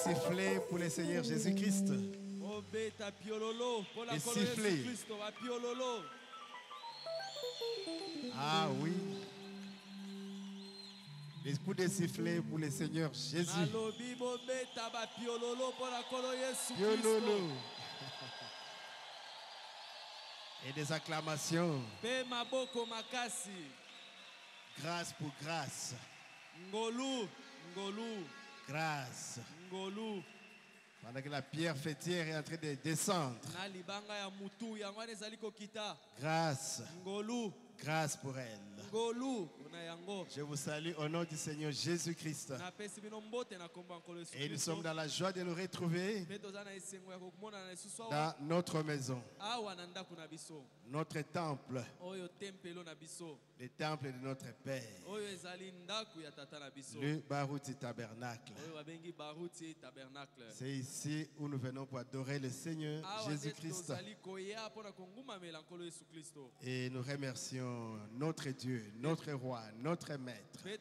siffler pour le Seigneur Jésus-Christ. Et siffler. Ah oui. L'esprit de siffler pour le Seigneur Jésus. Piololo. Et des acclamations. Grâce pour grâce. Grâce. Pendant que la pierre fêtière est en train de descendre. Grâce. Grâce pour elle. Je vous salue au nom du Seigneur Jésus-Christ. Et nous sommes dans la joie de nous retrouver dans notre maison, notre temple, le temple de notre Père, le Baruti Tabernacle. C'est ici où nous venons pour adorer le Seigneur Jésus-Christ. Et nous remercions notre Dieu, notre roi, notre maître. Nous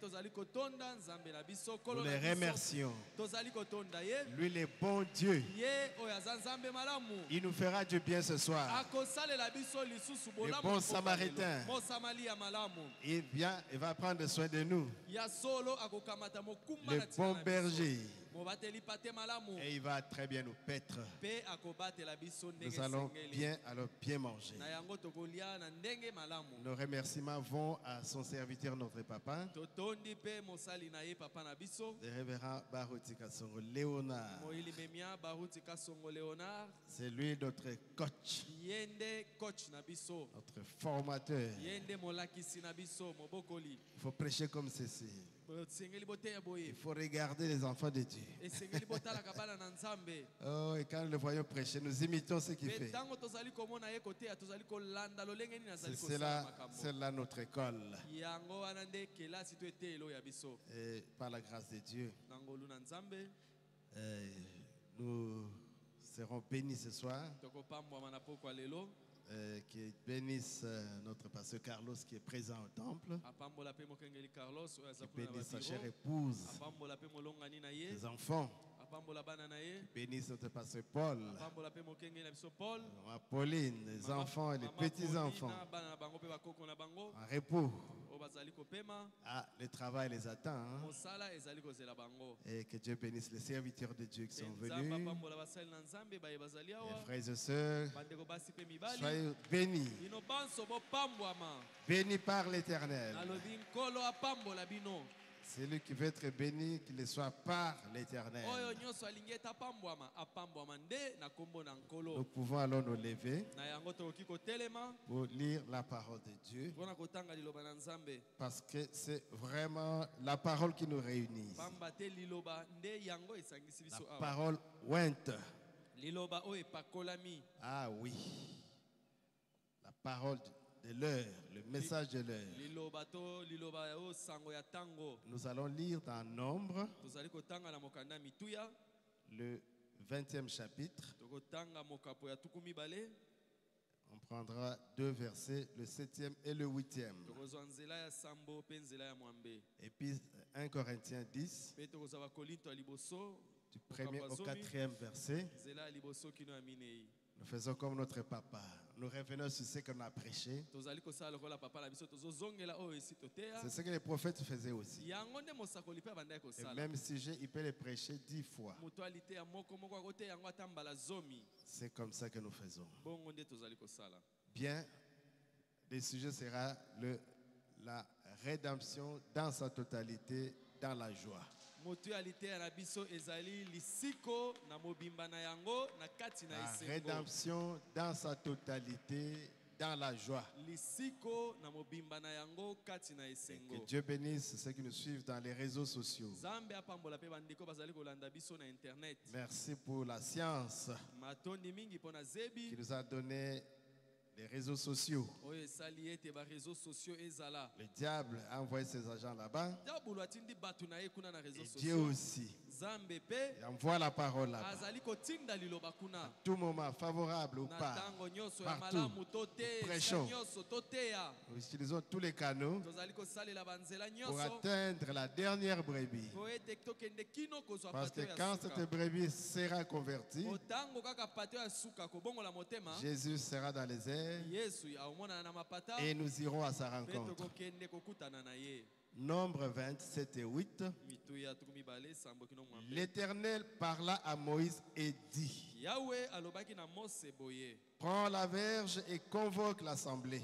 le remercions. Lui, le bon Dieu. Il nous fera du bien ce soir. Le bon Samaritain. Il vient et va prendre soin de nous. Le bon berger. Et il va très bien nous paître. Nous allons bien manger. Nos remerciements vont à son serviteur, notre papa, le révérend Baruti Kasongo Léonard. C'est lui notre coach, notre formateur. Il faut prêcher comme ceci. Il faut regarder les enfants de Dieu. Oh, et quand nous le voyons prêcher, nous imitons ce qu'il fait. C'est là notre école. Et par la grâce de Dieu, nous serons bénis ce soir. Qui bénisse notre pasteur Carlos qui est présent au temple. Qui bénisse sa chère épouse, ses enfants. Qui bénisse notre pasteur Paul, Pauline, les enfants et les petits-enfants en repos. Ah, le travail les attend. Hein? Et que Dieu bénisse les serviteurs de Dieu qui sont venus. Les frères et sœurs, soyez bénis. Bénis par l'Éternel. Celui qui veut être béni, qu'il le soit par l'Éternel. Nous pouvons alors nous lever pour lire la parole de Dieu, parce que c'est vraiment la parole qui nous réunit. La parole ointe. Ah oui, la parole de l'heure, le message de l'heure. Nous allons lire dans Nombre, le 20e chapitre. On prendra 2 versets, le 7e et le 8e. Et puis 1 Corinthiens 10, du 1er au 4e verset. Nous faisons comme notre papa. Nous revenons sur ce qu'on a prêché. C'est ce que les prophètes faisaient aussi. Et même si il peut les prêcher 10 fois. C'est comme ça que nous faisons. Bien, le sujet sera la rédemption dans sa totalité, dans la joie. La rédemption dans sa totalité, dans la joie. Que Dieu bénisse ceux qui nous suivent dans les réseaux sociaux. Merci pour la science qui nous a donné les réseaux sociaux. Le diable a envoyé ses agents là-bas. Et Dieu aussi. Il envoie la parole là-bas. À tout moment, favorable ou pas, partout, nous prêchons. Nous utilisons tous les canaux pour atteindre la dernière brebis. Parce que quand cette brebis sera convertie, Jésus sera dans les airs et nous irons à sa rencontre. Nombre 27 et 8. L'Éternel parla à Moïse et dit: Prends la verge et convoque l'assemblée.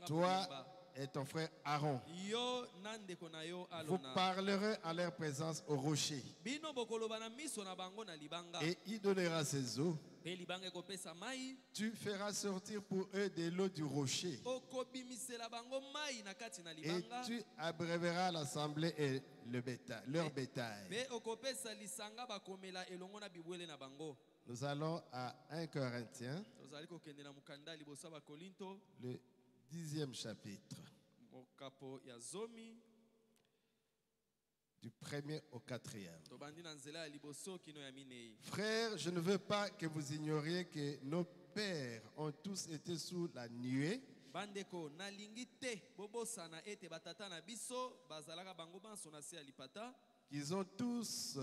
Toi et ton frère Aaron, vous parlerez en leur présence au rocher, et il donnera ses eaux. Tu feras sortir pour eux de l'eau du rocher, et tu abreuveras l'assemblée et leur bétail. Nous allons à 1 Corinthiens, le 10e chapitre, du 1er au 4e. Frères, je ne veux pas que vous ignoriez que nos pères ont tous été sous la nuée. Ils ont tous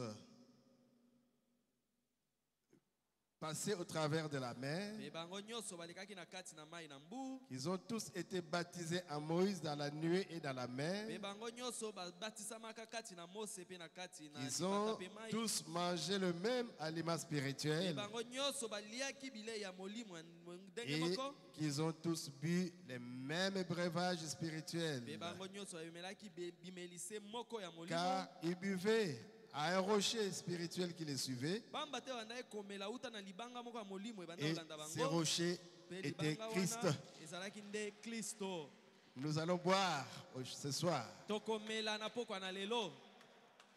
passé au travers de la mer. Ils ont tous été baptisés en Moïse dans la nuée et dans la mer. Ils ont tous mangé le même aliment spirituel. Et ils ont tous bu les mêmes breuvages spirituels. Car ils buvaient à un rocher spirituel qui les suivait. Et ces rochers étaient Christ. Nous allons boire ce soir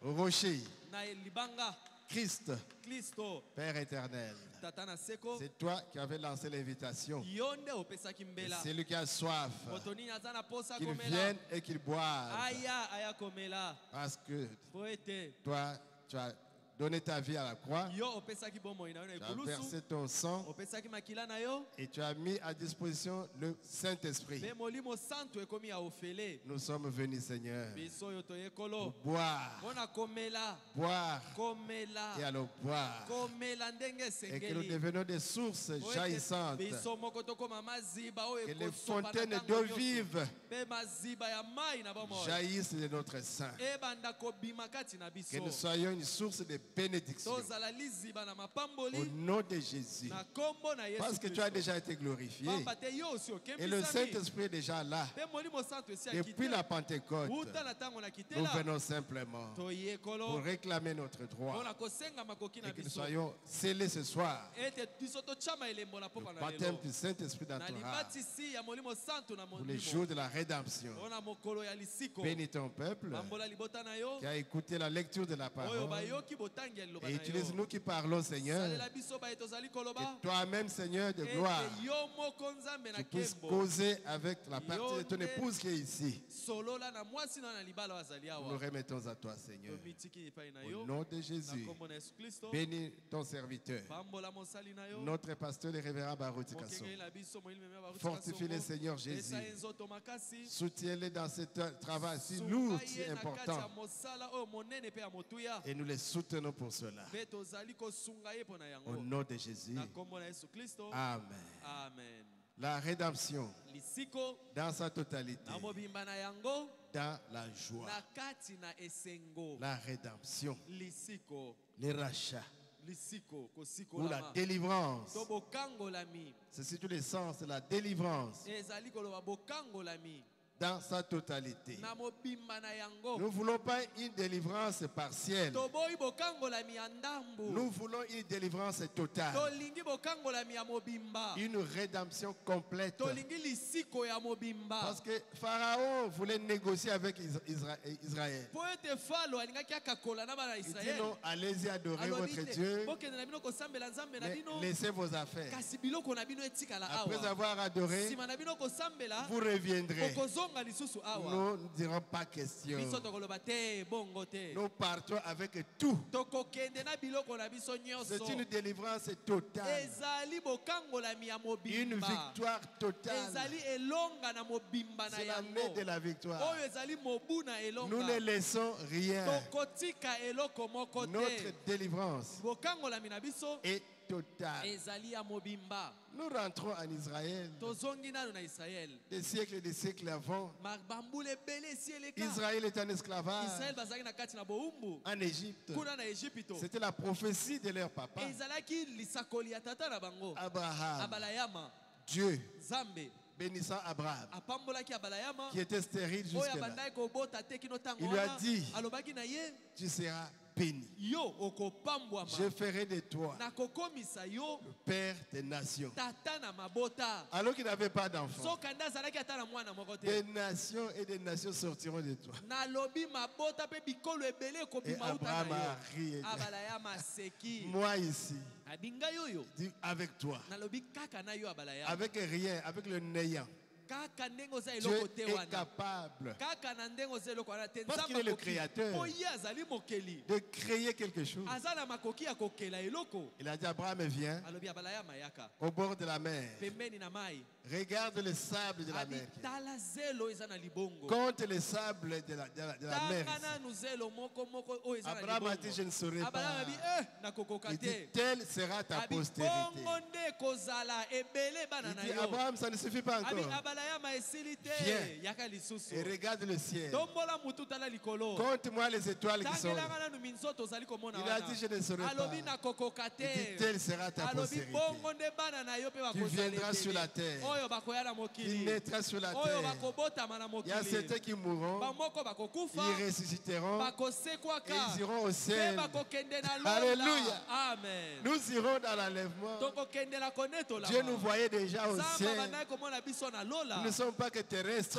au rocher Christ, Père éternel. C'est toi qui avais lancé l'invitation. C'est lui qui a soif, qu'il vienne et qu'il boive. Parce que toi, tu as donné ta vie à la croix, tu as versé ton sang et tu as mis à disposition le Saint-Esprit. Nous sommes venus, Seigneur, pour boire et alors boire, et que nous devenions des sources jaillissantes, que les fontaines d'eau vive jaillissent de notre sein, que nous soyons une source de bénédictions. Au nom de Jésus. Parce que tu as déjà été glorifié. Et le Saint-Esprit est déjà là. Depuis la Pentecôte, nous venons simplement pour réclamer notre droit. Et que nous soyons scellés ce soir. Le baptême du Saint-Esprit dans ton âme. Pour les jours de la rédemption. Bénis ton peuple qui a écouté la lecture de la parole. Et utilise-nous qui parlons, Seigneur. Que toi-même, Seigneur de gloire, tu puisses causer avec la partie de ton épouse qui est ici. Nous nous remettons à toi, Seigneur. Au nom de Jésus, bénis ton serviteur, notre pasteur, le révérend Baruti Kasson. Fortifie-les, Seigneur Jésus. Soutiens-les dans ce travail si lourd, si important. Et nous les soutenons pour cela. Au nom de Jésus. Amen. La rédemption dans sa totalité. Dans la joie. La rédemption. Les rachats. Ou la délivrance. C'est surtout le sens de la délivrance. Dans sa totalité. Nous ne voulons pas une délivrance partielle. Nous voulons une délivrance totale. Une rédemption complète. Parce que Pharaon voulait négocier avec Israël. Il dit non, allez-y adorer votre Dieu. Mais laissez vos affaires. Après avoir adoré, vous reviendrez. Nous ne dirons pas question. Nous partons avec tout. C'est une délivrance totale. Une victoire totale. C'est l'année de la victoire. Nous ne laissons rien. Notre délivrance est totale. Nous rentrons en Israël. Des siècles et des siècles avant. Israël est en esclavage. En Égypte. C'était la prophétie de leur papa. Abraham. Dieu. Bénissant Abraham, qui était stérile jusque-là. Il lui a dit, tu seras béni. Je ferai de toi le père des nations. Alors qu'il n'avait pas d'enfant, des nations et des nations sortiront de toi. Et Abraham a ri. Moi ici, dis avec toi, avec rien, avec le néant. Dieu est capable, parce qu'il est le créateur, de créer quelque chose. Il a dit, Abraham, viens au bord de la mer. Regarde le sable de la mer. Compte les sables de la mer. Abraham a dit, je ne saurais pas. Il dit, telle sera ta postérité. Il dit, Abraham, ça ne suffit pas encore. Viens et regarde le ciel. Compte-moi les étoiles qui sont là. Il a dit, je ne saurais pas. Il dit, telle sera ta postérité. Tu viendras sur la terre. Il naîtra sur la terre. Il y a certains qui mourront. Ils ressusciteront. Et ils iront au ciel. Alléluia. Amen. Nous irons dans l'enlèvement. Dieu nous voyait déjà au ciel. Nous ne sommes pas que terrestres.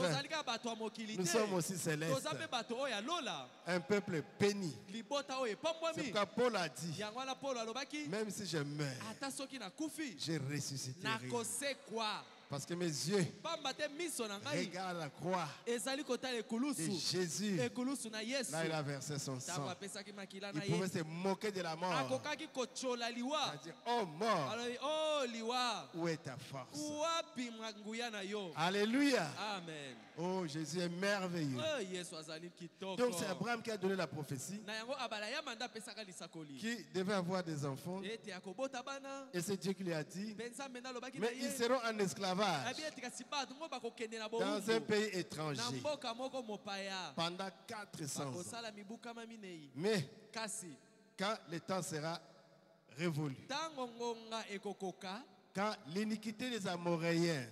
Nous sommes aussi célestes. Un peuple béni. C'est pourquoi Paul a dit, même si je meurs, je ressusciterai. Parce que mes yeux regardent la croix de Jésus. Là, il a versé son sang. Il pouvait se moquer de la mort. Il a dit, oh mort, où est ta force? Alléluia. Amen. Oh, Jésus est merveilleux. Donc c'est Abraham qui a donné la prophétie, qui devait avoir des enfants. Et c'est Dieu qui lui a dit, mais ils seront en esclavage dans un pays étranger pendant 400 ans. Mais Quand le temps sera révolu. Quand l'iniquité des Amoréens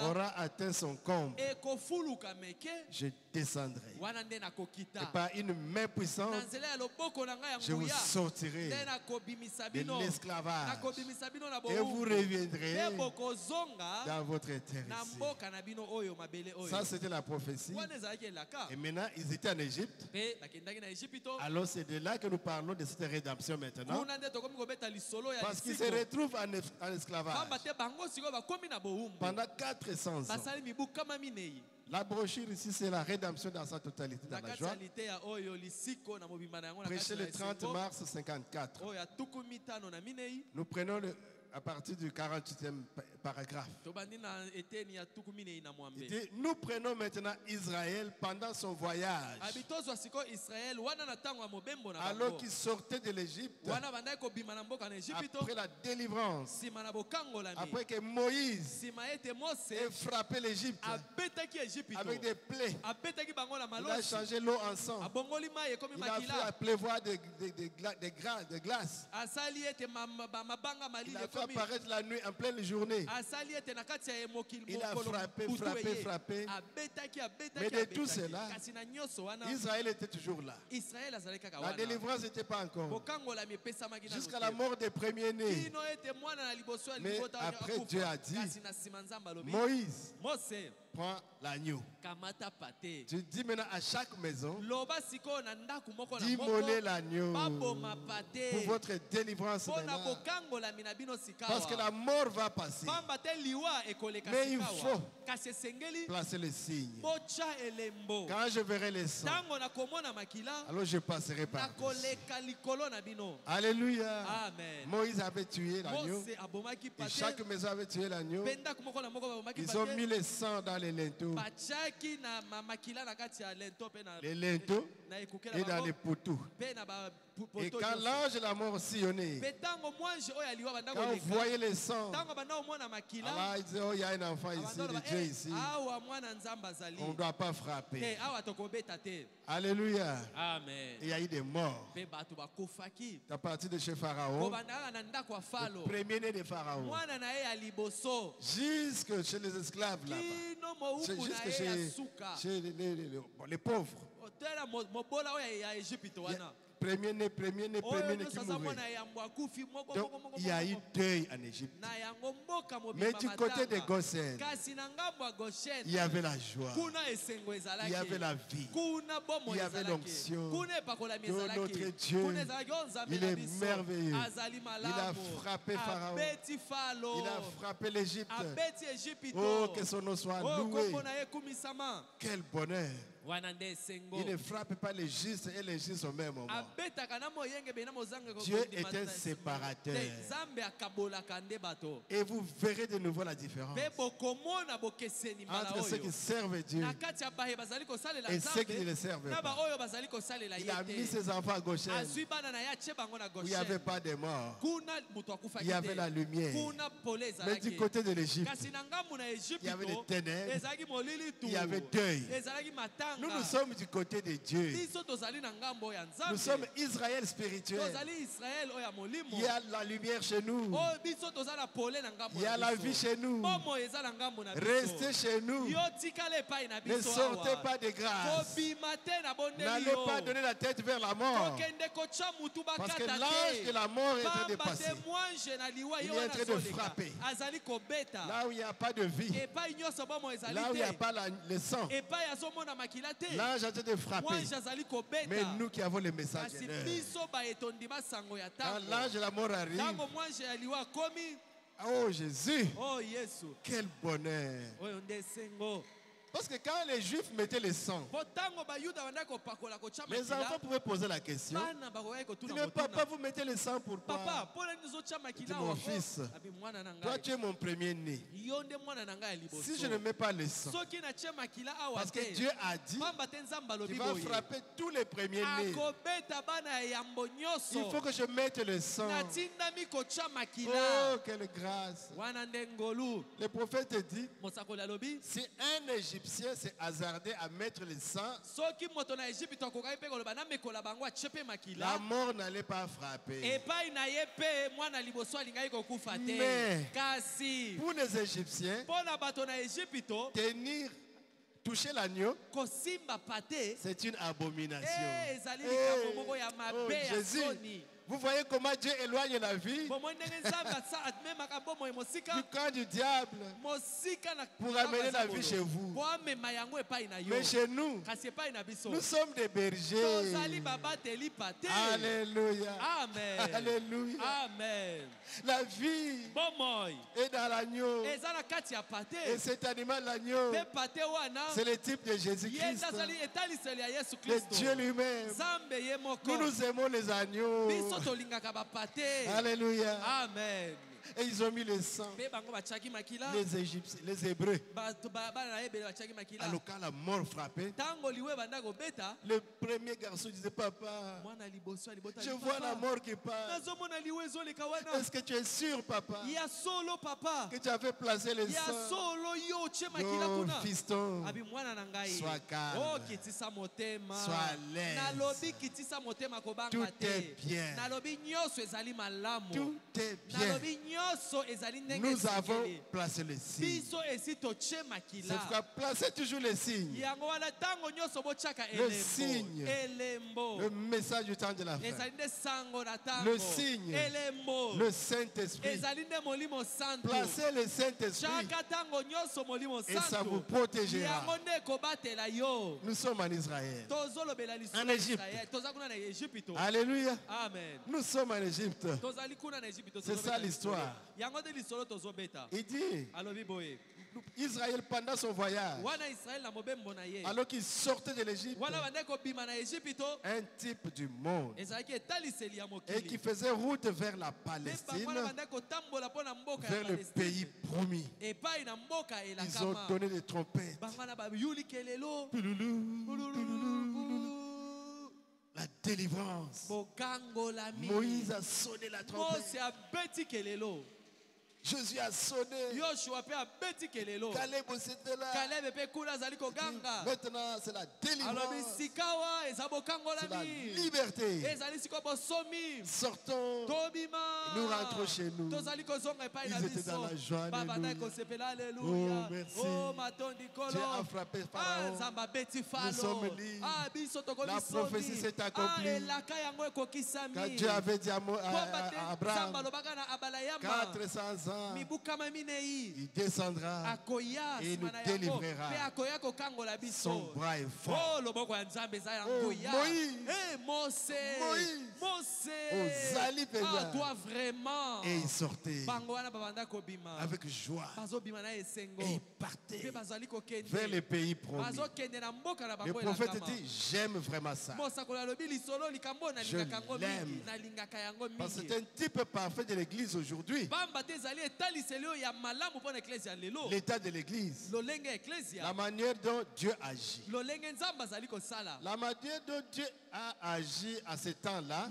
aura atteint son comble, je descendrai. Et par une main puissante, je vous sortirai de l'esclavage. Et vous reviendrez dans votre terre ici. Ça, c'était la prophétie. Et maintenant, ils étaient en Égypte. Alors, c'est de là que nous parlons de cette rédemption maintenant. Parce qu'ils se retrouvent en esclavage pendant 400 ans. La brochure ici, c'est la rédemption dans sa totalité, dans la joie. Prêché le 30 mars 54. Nous prenons à partir du 48e paragraphe. Il dit, nous prenons maintenant Israël pendant son voyage. Alors qu'il sortait de l'Égypte, après la délivrance, après que Moïse ait frappé l'Égypte avec des plaies, il a changé l'eau en sang. Il a fait pleuvoir de glace. Il a fait apparaître la nuit en pleine journée. Il a frappé. Mais de tout cela, Israël était toujours là. La délivrance n'était pas encore. Jusqu'à la mort des premiers-nés. Mais après, Dieu a dit, Moïse, prends l'agneau. Tu dis maintenant à chaque maison, d'immoler l'agneau pour votre délivrance maintenant. Parce que la mort va passer. Mais il faut placer le signe. Quand je verrai les sangs, alors je passerai par ici. Alléluia. Amen. Moïse avait tué l'agneau. Et chaque maison avait tué l'agneau. Ils ont mis le sang dans les linteaux. Les linteaux et dans les poteaux. Et quand l'ange de la mort sillonnait, quand on voyait les sangs, alors il disait, oh, il y a un enfant ici, de Dieu ici. On ne doit pas frapper. Alléluia. Amen. Il y a eu des morts. À partir de chez Pharaon, le premier-né de Pharaon, jusque chez les esclaves là-bas, jusque chez les pauvres. Premier-né qui mourait. Donc, il y a eu deuil en Égypte. Mais du côté de Goshen, il y avait la joie. Il y avait la vie. Il y avait l'onction. Notre Dieu, il est merveilleux. Il a frappé Pharaon. Il a frappé l'Égypte. Oh, que son nom soit loué. Quel bonheur. Il ne frappe pas les justes et les justes au même moment. Dieu est un séparateur. Et vous verrez de nouveau la différence entre ceux qui servent Dieu et ceux qui ne le servent pas. Il a mis ses enfants à Goshen où il n'y avait pas de mort. Il y avait la lumière. Mais du côté de l'Égypte, il y avait des ténèbres. Il y avait deuil. Nous sommes du côté de Dieu. Nous sommes Israël spirituel. Il y a la lumière chez nous. Il y a la vie chez nous. Restez chez nous. Ne sortez pas de grâce. N'allez pas donner la tête vers la mort. Parce que l'ange de la mort est en train de passer. Il est en train de frapper. Là où il n'y a pas de vie. Là où il n'y a pas le sang. L'ange a été frappé. Mais nous qui avons le message de l'heure. Quand l'ange de la mort arrive, oh Jésus, quel bonheur. Parce que quand les Juifs mettaient le sang, les enfants pouvaient poser la question. Mais papa, vous mettez le sang pourquoi? C'est mon fils. Toi, tu es mon premier-né. Si je ne mets pas le sang, parce que Dieu a dit qu'il va frapper tous les premiers-nés. Il faut que je mette le sang. Oh, quelle grâce. Le prophète dit, si un Égyptien Égyptien s'est hasardé à mettre le sang, la mort n'allait pas frapper. Mais pour les Égyptiens, toucher l'agneau, c'est une abomination. Jésus, vous voyez comment Dieu éloigne la vie du camp du diable pour amener la vie chez vous. Mais chez nous, nous sommes des bergers. Alléluia. Amen. Alléluia. Amen. La vie est dans l'agneau. Et cet animal, l'agneau, c'est le type de Jésus-Christ, de Dieu lui-même. Nous nous aimons les agneaux. Alléluia. Amen. Et ils ont mis le sang. Les Égyptiens, les Hébreux. Alors quand la mort frappait, le premier garçon disait, papa, je vois la mort qui passe. Est-ce que tu es sûr, papa, que tu avais placé le sang? Oh, fiston, sois calme, sois à l'aise. Tout est bien. Tout est bien. Nous avons placé le signe. C'est pourquoi placez toujours le signe. Le signe. Le message du temps de la fin. Le signe. Le Saint-Esprit. Placez le Saint-Esprit et ça vous protégera. Nous sommes en Israël, en Égypte. Alléluia. Amen. Nous sommes en Égypte. C'est ça l'histoire. Il dit, Israël pendant son voyage, alors qu'il sortait de l'Égypte, un type du monde, et qui faisait route vers la Palestine, vers le pays promis. Ils ont donné des trompettes. La délivrance. Moïse a sonné la trompette. Jésus a sonné. Caleb aussi était là. Maintenant, c'est la délivrance. C'est la liberté. Sortons. Nous rentrons chez nous. Ils étaient dans la joie. Alléluia. Oh, merci. Dieu a frappé Pharaon. Nous sommes libres. La prophétie s'est accomplie. Quand Dieu avait dit à Abraham, 400 ans, il descendra et nous délivrera. Son bras est fort. Oh, Moïse, toi vraiment. Et il sortait avec joie et il partait vers le pays promis. Le prophète dit, j'aime vraiment ça. Je l'aime. Parce que c'est un type parfait de l'église aujourd'hui. L'état de l'église. La manière dont Dieu agit. La manière dont Dieu a agi à ce temps-là,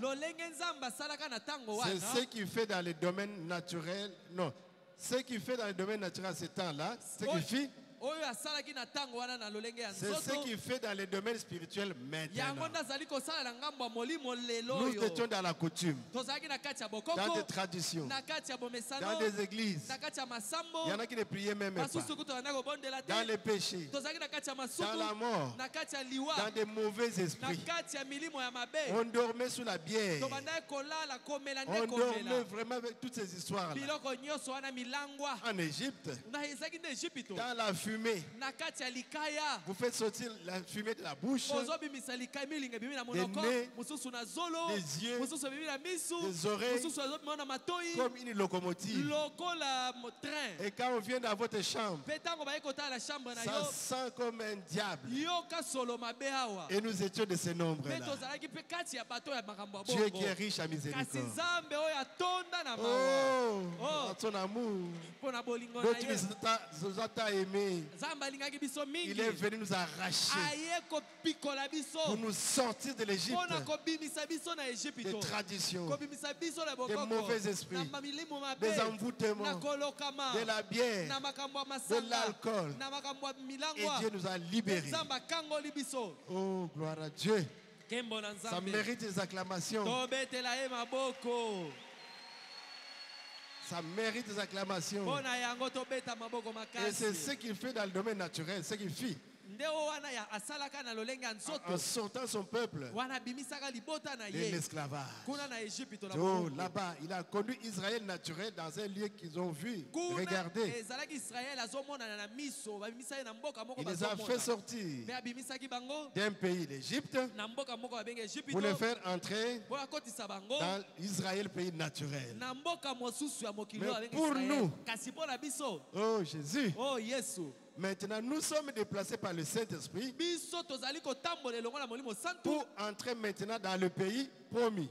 c'est ce qu'il fait dans le domaine naturel. Non, ce qu'il fait dans le domaine naturel à ce temps-là, ce qu'il fait, c'est ce qu'il fait dans le domaine spirituel maintenant. Nous étions dans la coutume, dans des traditions, dans des églises. Il y en a qui ne priaient même pas. Dans les péchés, dans la mort, dans des mauvais esprits. On dormait sous la bière. On dormait vraiment avec toutes ces histoires-là. En Égypte, dans la fumée, vous faites sortir la fumée de la bouche, des nez, des yeux, des oreilles, comme une locomotive. Et quand on vient dans votre chambre, ça sent comme un diable. Et nous étions de ces nombres-là. Dieu qui est riche à miséricorde. Oh, son amour. D'autres nous ont aimés. aimé. Il est venu nous arracher pour nous sortir de l'Égypte, des traditions, des mauvais esprits, des envoûtements, de la bière, de l'alcool. Et Dieu nous a libérés. Oh, gloire à Dieu. Ça mérite des acclamations. Ça mérite des acclamations. Et c'est ce qu'il fait dans le domaine naturel, ce qu'il fit. En sortant son peuple de l'esclavage. Oh, là-bas, il a conduit Israël naturel dans un lieu qu'ils ont vu. Regardez. Il les a fait sortir d'un pays, l'Égypte, pour les faire entrer dans Israël, pays naturel. Mais pour nous, oh Jésus, maintenant, nous sommes déplacés par le Saint-Esprit pour entrer maintenant dans le pays promis.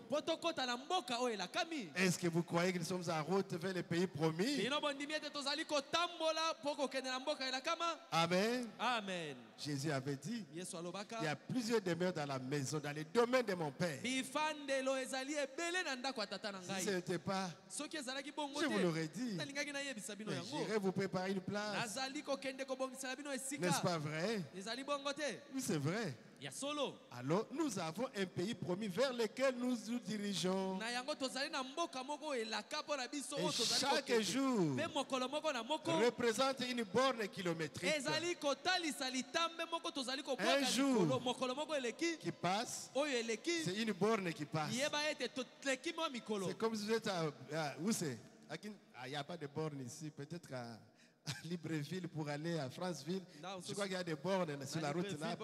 Est-ce que vous croyez que nous sommes en route vers le pays promis? Amen. Amen. Jésus avait dit, il y a plusieurs demeures dans la maison, dans les domaines de mon Père. Si ce n'était pas, je vous l'aurais dit. J'irai vous préparer une place. N'est-ce pas vrai? Oui, c'est vrai. Alors, nous avons un pays promis vers lequel nous nous dirigeons. Et chaque jour représente une borne kilométrique. Un jour qui passe, c'est une borne qui passe. C'est comme si vous êtes où c'est? Il n'y a pas de borne ici, peut-être à Libreville pour aller à Franceville. Je crois qu'il y a des bornes sur la route là.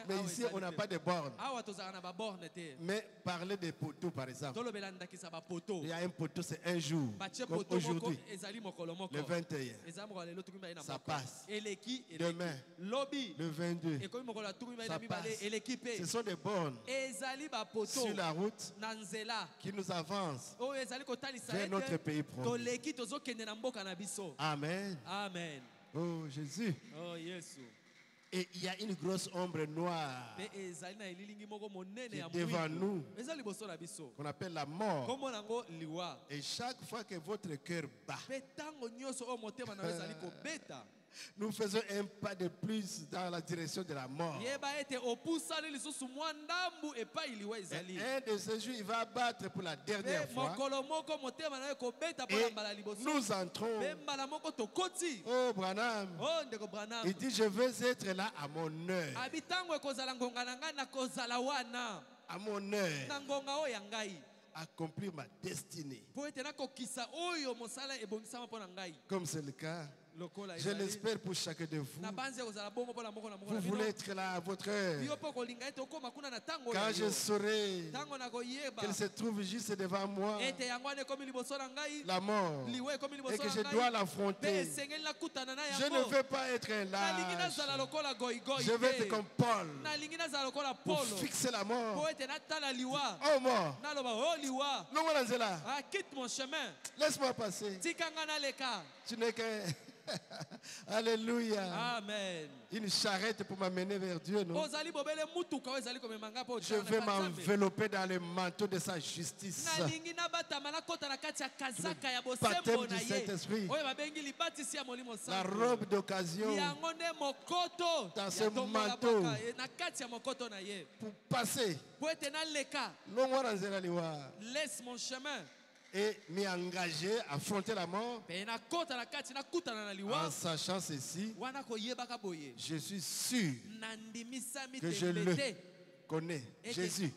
Mais ici, on n'a pas de bornes. Mais parler des poteaux, par exemple. Il y a un poteau, c'est un jour. Comme aujourd'hui, le 21. Ça passe. Demain, le 22. Ça passe. Ce sont des bornes sur la route qui nous avancent vers notre pays promis. Amen. Amen. Oh Jésus. Oh Jésus. Et il y a une grosse ombre noire qui est devant nous, qu'on appelle la mort. Et chaque fois que votre cœur bat, nous faisons un pas de plus dans la direction de la mort. Et un de ces jours, il va battre pour la dernière fois. Et nous entrons. Oh, Branham. Il dit, je veux être là à mon heure. À mon heure. Accomplir ma destinée. Comme c'est le cas. Je l'espère pour chacun de vous. Vous voulez être là à votre heure. Quand je saurai qu'elle se trouve juste devant moi, la mort, et que je dois l'affronter, je ne veux pas être un lâche. Je veux être comme Paul pour fixer la mort. Oh mort, quitte mon chemin. Laisse-moi passer. Tu n'es qu'un... Alléluia. Amen. Une charrette pour m'amener vers Dieu, non? Je vais m'envelopper dans le manteau de sa justice. Le baptême du Saint-Esprit. La robe d'occasion dans ce manteau pour passer. Laisse mon chemin. Et m'y engager à affronter la mort en sachant ceci, je suis sûr que je le connais, Jésus,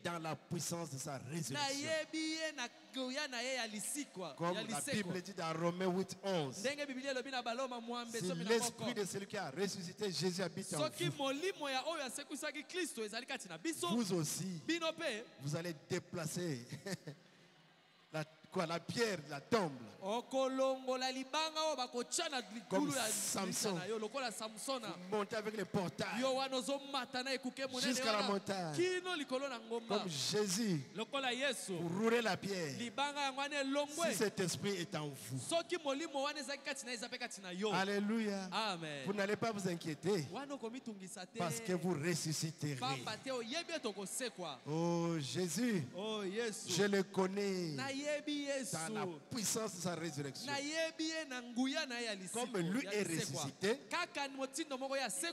dans la puissance de sa résurrection. Comme la Bible dit dans Romains 8:11, si l'esprit de celui qui a ressuscité Jésus habite en vous, vous aussi, vous allez déplacer quoi? La pierre, la tombe. Comme Samson. Vous montez avec les portails jusqu'à la montagne. Comme Jésus, vous roulez la pierre. Si cet esprit est en vous. Alléluia. Amen. Vous n'allez pas vous inquiéter parce que vous ressusciterez. Oh Jésus, je le connais dans la puissance de sa résurrection. Comme lui est ressuscité,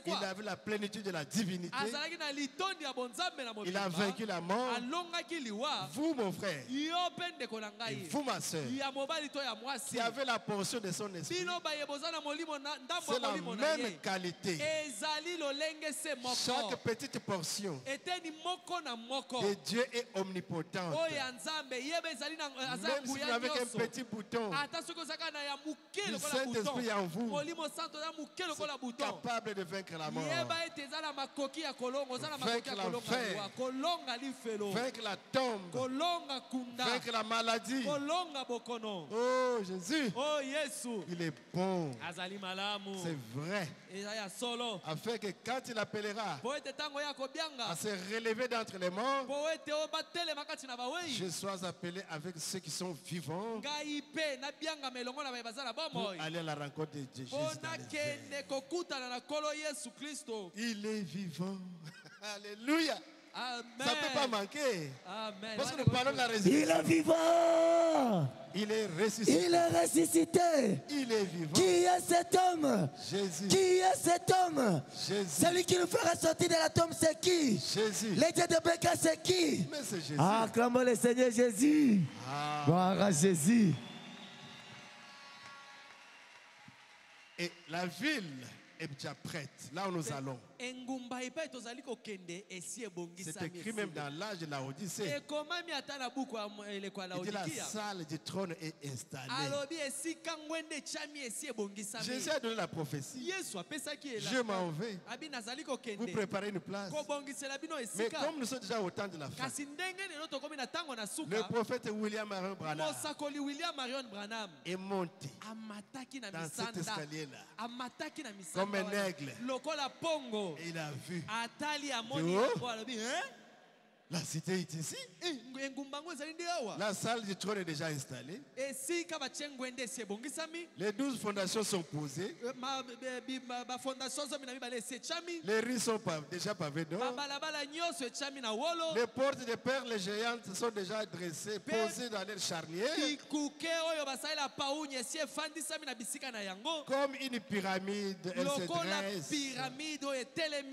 il avait la plénitude de la divinité. Il a vaincu la mort. Vous, mon frère, et vous, ma soeur, qui avez la portion de son esprit, c'est la même qualité. Chaque petite portion de Dieu est omnipotente. Même si vous n'avez qu'un petit bouton, le Saint-Esprit est en vous, c'est capable de vaincre la mort, vaincre l'enfer, vaincre la tombe, vaincre la maladie. Oh Jésus, il est bon, c'est vrai. Afin que quand il appellera à se relever d'entre les morts, je sois appelé avec ceux qui sont vivants pour aller à la rencontre de Jésus. Il est vivant. Alléluia. Amen. Ça ne peut pas manquer. Amen. Parce que nous parlons de la résurrection. Il est vivant. Il est ressuscité. Il est ressuscité. Il est vivant. Qui est cet homme? Jésus. Qui est cet homme? Jésus. Celui qui nous fera sortir de la tombe, c'est qui? Jésus. Les dieux de Béka, c'est qui? Mais c'est Jésus. Acclamons le Seigneur Jésus. Gloire à Jésus. Et la ville est déjà prête. Là où nous allons. C'est écrit même dans l'âge de la Odyssée. Il dit la salle du trône est installée. Jésus a donné la prophétie. Je m'en vais. Vous préparez une place. Mais comme nous sommes déjà au temps de la fin, le prophète William Marion Branham est monté dans cet escalier-là comme un aigle. Et il a vu. La cité est ici. La salle du trône est déjà installée. Les 12 fondations sont posées. Les rues sont déjà pavées d'or. Les portes de perles géantes sont déjà dressées, posées dans leur charnière. Comme une pyramide, elle se dresse.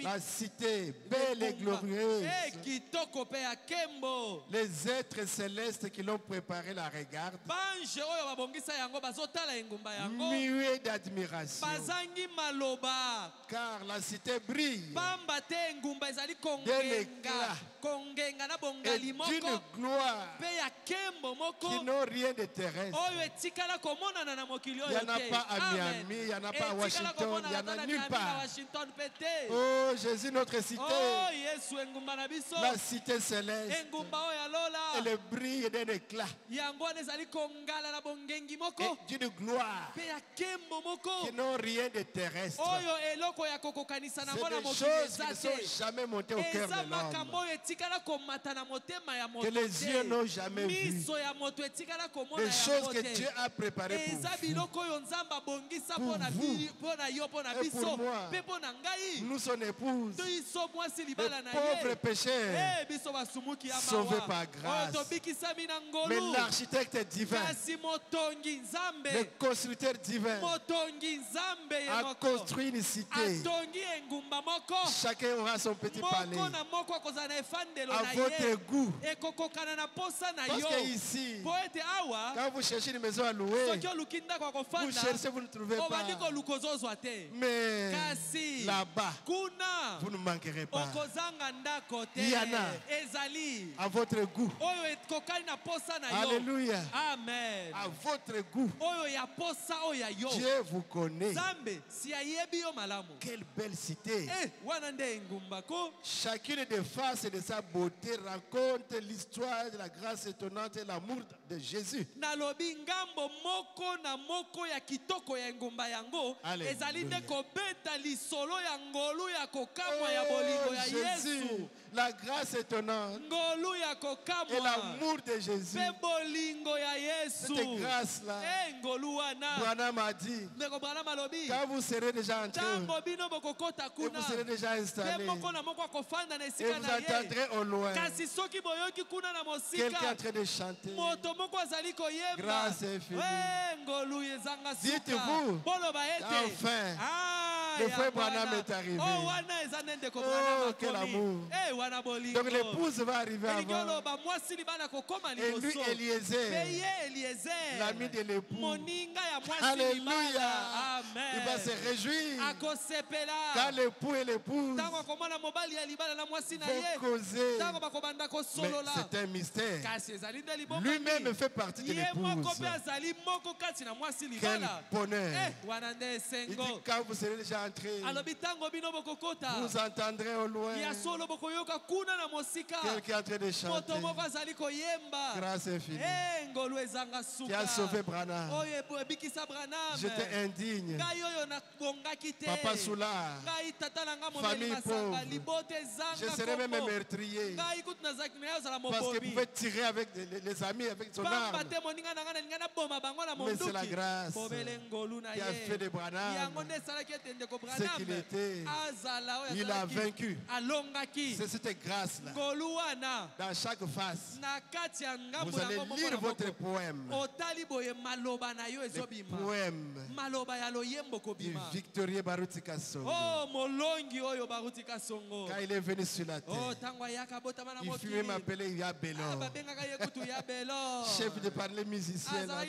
La cité belle et glorieuse. Les êtres célestes qui l'ont préparé la regardent, muets d'admiration, car la cité brille d'un éclat et d'une gloire qui n'ont rien de terrestre. Il n'y en a pas à Miami, il n'y en a pas à Washington, il n'y en a nulle part. Oh Jésus, notre cité, la cité céleste, elle brille d'un éclat et d'une gloire qui n'ont rien de terrestre. C'est des choses qui ne sont jamais montées au cœur de l'homme, que les yeux n'ont jamais vues, des choses que Dieu a préparées pour vous et pour moi. Nous, son épouse, des pauvres pécheurs sauvés par grâce. Mais l'architecte divin, le constructeur divin, a construit une cité. Chacun aura son petit palais à votre goût. Parce que ici, quand vous cherchez une maison à louer, vous cherchez, vous ne trouvez pas. Mais là-bas, vous ne manquerez pas. Il y en a à votre goût. Alléluia. Amen. À votre goût. Dieu vous connaît. Quelle belle cité. Chacune des faces de sa beauté raconte l'histoire de la grâce étonnante et l'amour de Jésus. Nalobi ngambo moko na moko ya kitoko ya ngomba yango ezali nde kobeta lisolo ya ngolu ya kokamwa ya bolingo ya Yesu. La grâce étonnante Ngolu ya kokamwa et l'amour de Jésus. Pe bolingo ya Yesu. Cette grâce-là, ngolu wana Branham a dit, quand vous serez déjà entrés et vous serez déjà installés, et vous entendrez au loin quelqu'un en train de chanter, grâce infinie. Dites-vous, enfin, le frère Branham est arrivé. Oh, quel amour. Donc l'épouse va arriver avant. Et lui, Eliezer, l'ami de l'épouse. Alléluia. Il va se réjouir quand l'époux et l'épouse vont causer. Mais c'est un mystère. Lui-même fait partie de l'épouse. Quel bonheur. Il dit quand vous serez déjà entrés, vous entendrez au loin quelqu'un est en train de chanter. Grâce infinie. Qui a sauvé Branham. J'étais indigne. Papa Soulard. Famille pauvre. Je serais même meurtrier. Parce qu'il pouvait tirer avec les amis, avec son arme. Mais c'est la grâce qui a fait de Branham ce qu'il était. Il a vaincu. C'est cette grâce-là. Dans chaque face, vous allez lire votre poème. Le poème du victorieux Barutika Songo. Quand il est venu sur la terre, il fut même appelé Yabelon. Chef de parler musicien là-bas,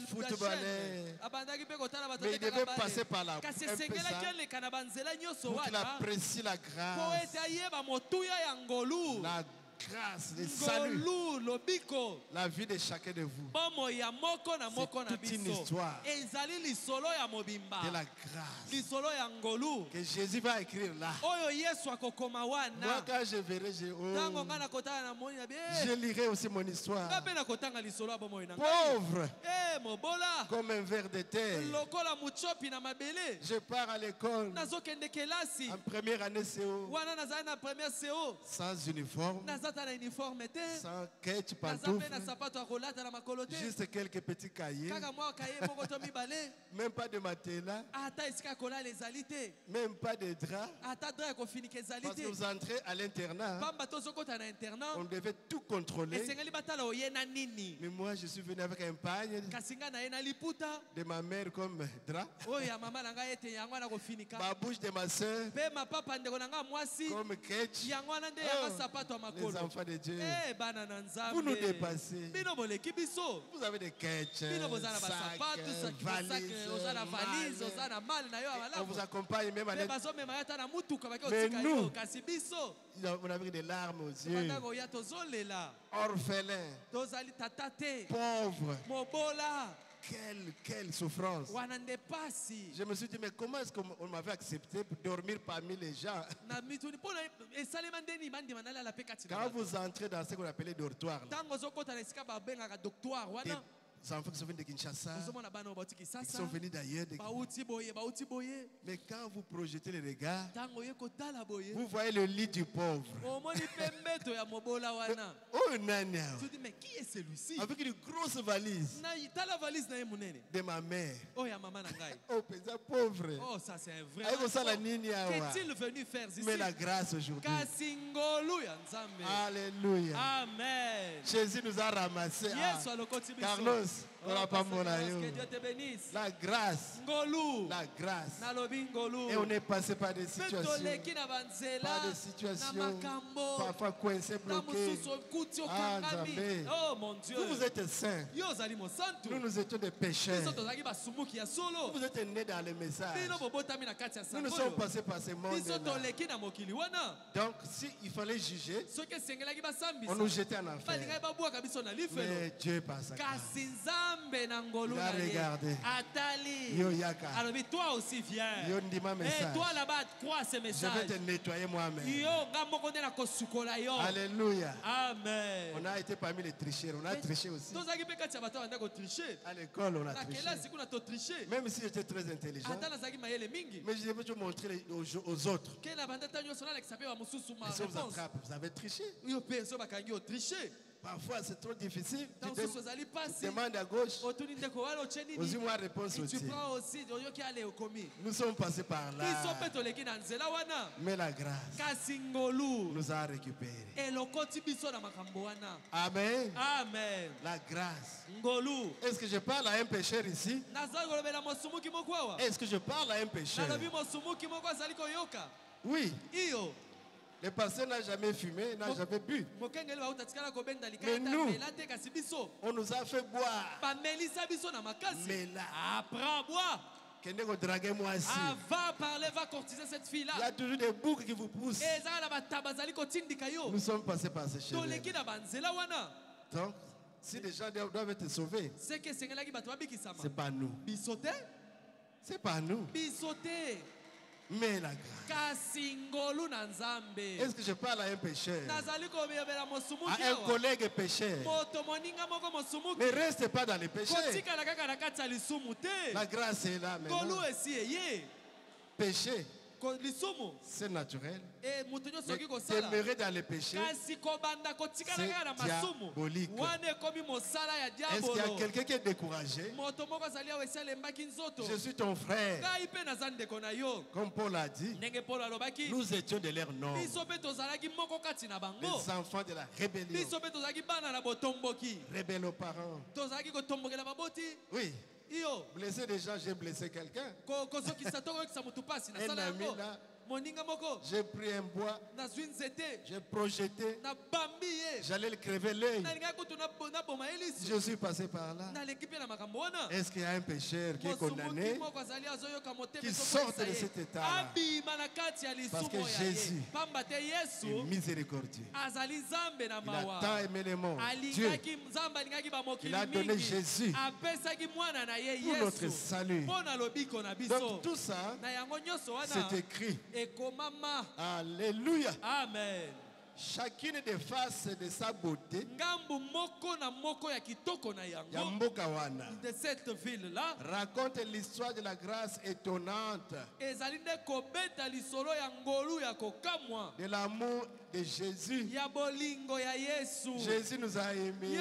footballeur. Mais il devait passer par là. Pour qu'il apprécie la grâce. La grâce, le salut, la vie de chacun de vous. C'est toute une histoire de la grâce que Jésus va écrire là. Moi, quand je verrai, je lirai aussi mon histoire. Pauvre, comme un ver de terre. Je pars à l'école en première année CO, sans uniforme, sans ketch, pantoufles, juste quelques petits cahiers, même pas de matelas, même pas de drap. Parce que vous entrez à l'internat, on devait tout contrôler. Mais moi, je suis venu avec un pagne de ma mère comme drap, ma bouche de ma soeur comme ketch. Les enfants de Dieu, vous nous dépassez. Vous avez des ketch, sacs, valises, on vous accompagne même à l'aide. Mais nous, on a pris des larmes aux yeux. Orphelins, pauvres. Quelle souffrance. Je me suis dit, mais comment est-ce qu'on m'avait accepté pour dormir parmi les gens? Quand vous entrez dans ce qu'on appelle les dortoirs, les enfants qui sont venus de Kinshasa, qui sont venus d'ailleurs. Mais quand vous projetez les regards, vous voyez le lit du pauvre. Oh, Nania. Mais qui est celui-ci? Avec une grosse valise de ma mère. Oh, pédant pauvre. Oh, ça c'est un vrai. Qu'est-il venu faire ici? Mais la grâce aujourd'hui. Alléluia. Amen. Jésus nous a ramassés. Carlos. Que Dieu te bénisse. La grâce. La grâce. Et on est passé par des situations. Parfois coincés, bloqués. Ah, oh mon Dieu. Vous êtes saints. Nous étions des pécheurs. Vous êtes nés dans le message. Nous sommes passés par ce monde-là. Donc, s'il fallait juger, on nous jetait en enfer. Mais Dieu passe à grâce. Il a regardé. atali. Yo yaka. Alors toi aussi viens. Yo ndima message. Et toi là-bas crois ce message. Je vais te nettoyer moi-même. Yo ngambo konde na kosukola yo. Alléluia. Amen. On a été parmi les tricheurs, on a triché aussi. À l'école, on a triché. Même si j'étais très intelligent, mais je devais montrer aux autres. Et si on vous attrape, vous avez triché. Parfois, c'est trop difficile. Tu demandes à gauche. Aussi, moi, réponse aussi. Nous sommes passés par là. Mais la grâce nous a récupérés. Amen. Amen. La grâce. Est-ce que je parle à un pécheur ici? Est-ce que je parle à un pécheur? Oui. Le pasteur n'a jamais fumé, n'a jamais bu. Mais nous, on nous a fait boire. Mais là, apprends boire. Va parler, va courtiser cette fille-là. Il y a toujours des boucs qui vous poussent. Nous sommes passés par ces chemins. Donc, si les gens doivent être sauvés, c'est pas nous. C'est pas nous. Mais la grâce. Est-ce que je parle à un pécheur? À un collègue pécheur? Ne reste pas dans les péchés. La grâce est là maintenant. Péché, c'est naturel. Mais demeurer dans les péchés, c'est diabolique. Est-ce qu'il y a quelqu'un qui est découragé? Je suis ton frère. Comme Paul a dit, nous étions de leur nom, les enfants de la rébellion, rebelles aux parents. Oui. Blesser des gens, j'ai blessé quelqu'un. Un ami là, j'ai pris un bois, j'ai projeté, j'allais le crever l'œil. Je suis passé par là. Est-ce qu'il y a un pécheur qui est condamné, qui sort de cet état-là? Parce que Jésus est miséricordieux. Il a tant aimé le monde. Dieu, il a donné Jésus pour notre salut. Donc tout ça, c'est écrit. Alléluia. Amen. Chacune des faces de sa beauté de cette ville-là raconte l'histoire de la grâce étonnante, de l'amour de Jésus. Jésus nous a aimés.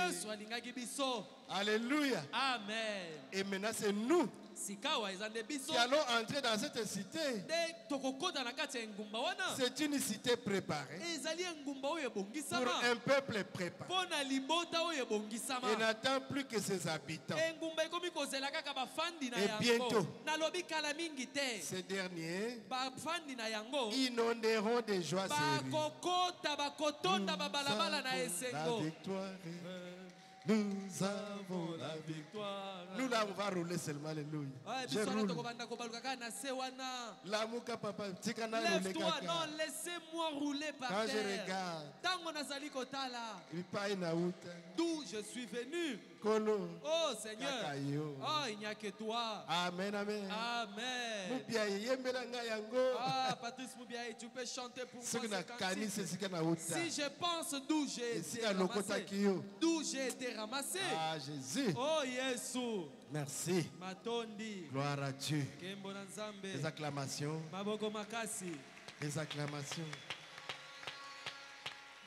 Alléluia. Amen. Et maintenant c'est nous qui allons entrer dans cette cité. C'est une cité préparée pour un peuple préparé. Il n'attend plus que ses habitants. Et bientôt, ces derniers inonderont de joie la victoire. Nous avons la victoire. Nous là, on va rouler seulement, alléluia. Je roule. L'amour papa, lève-toi, non, laissez-moi rouler par quand terre. Quand je regarde, d'où je suis venu. Oh Seigneur, oh il n'y a que toi. Amen, amen. Amen. Ah, Patrice Moubiaï, tu peux chanter pour moi ce cantique. Si je pense d'où j'ai été ramassé, d'où j'ai été ramassé. Ah, Jésus. Oh Jésus. Merci. Matondi. Gloire à Dieu. Des acclamations. Des acclamations.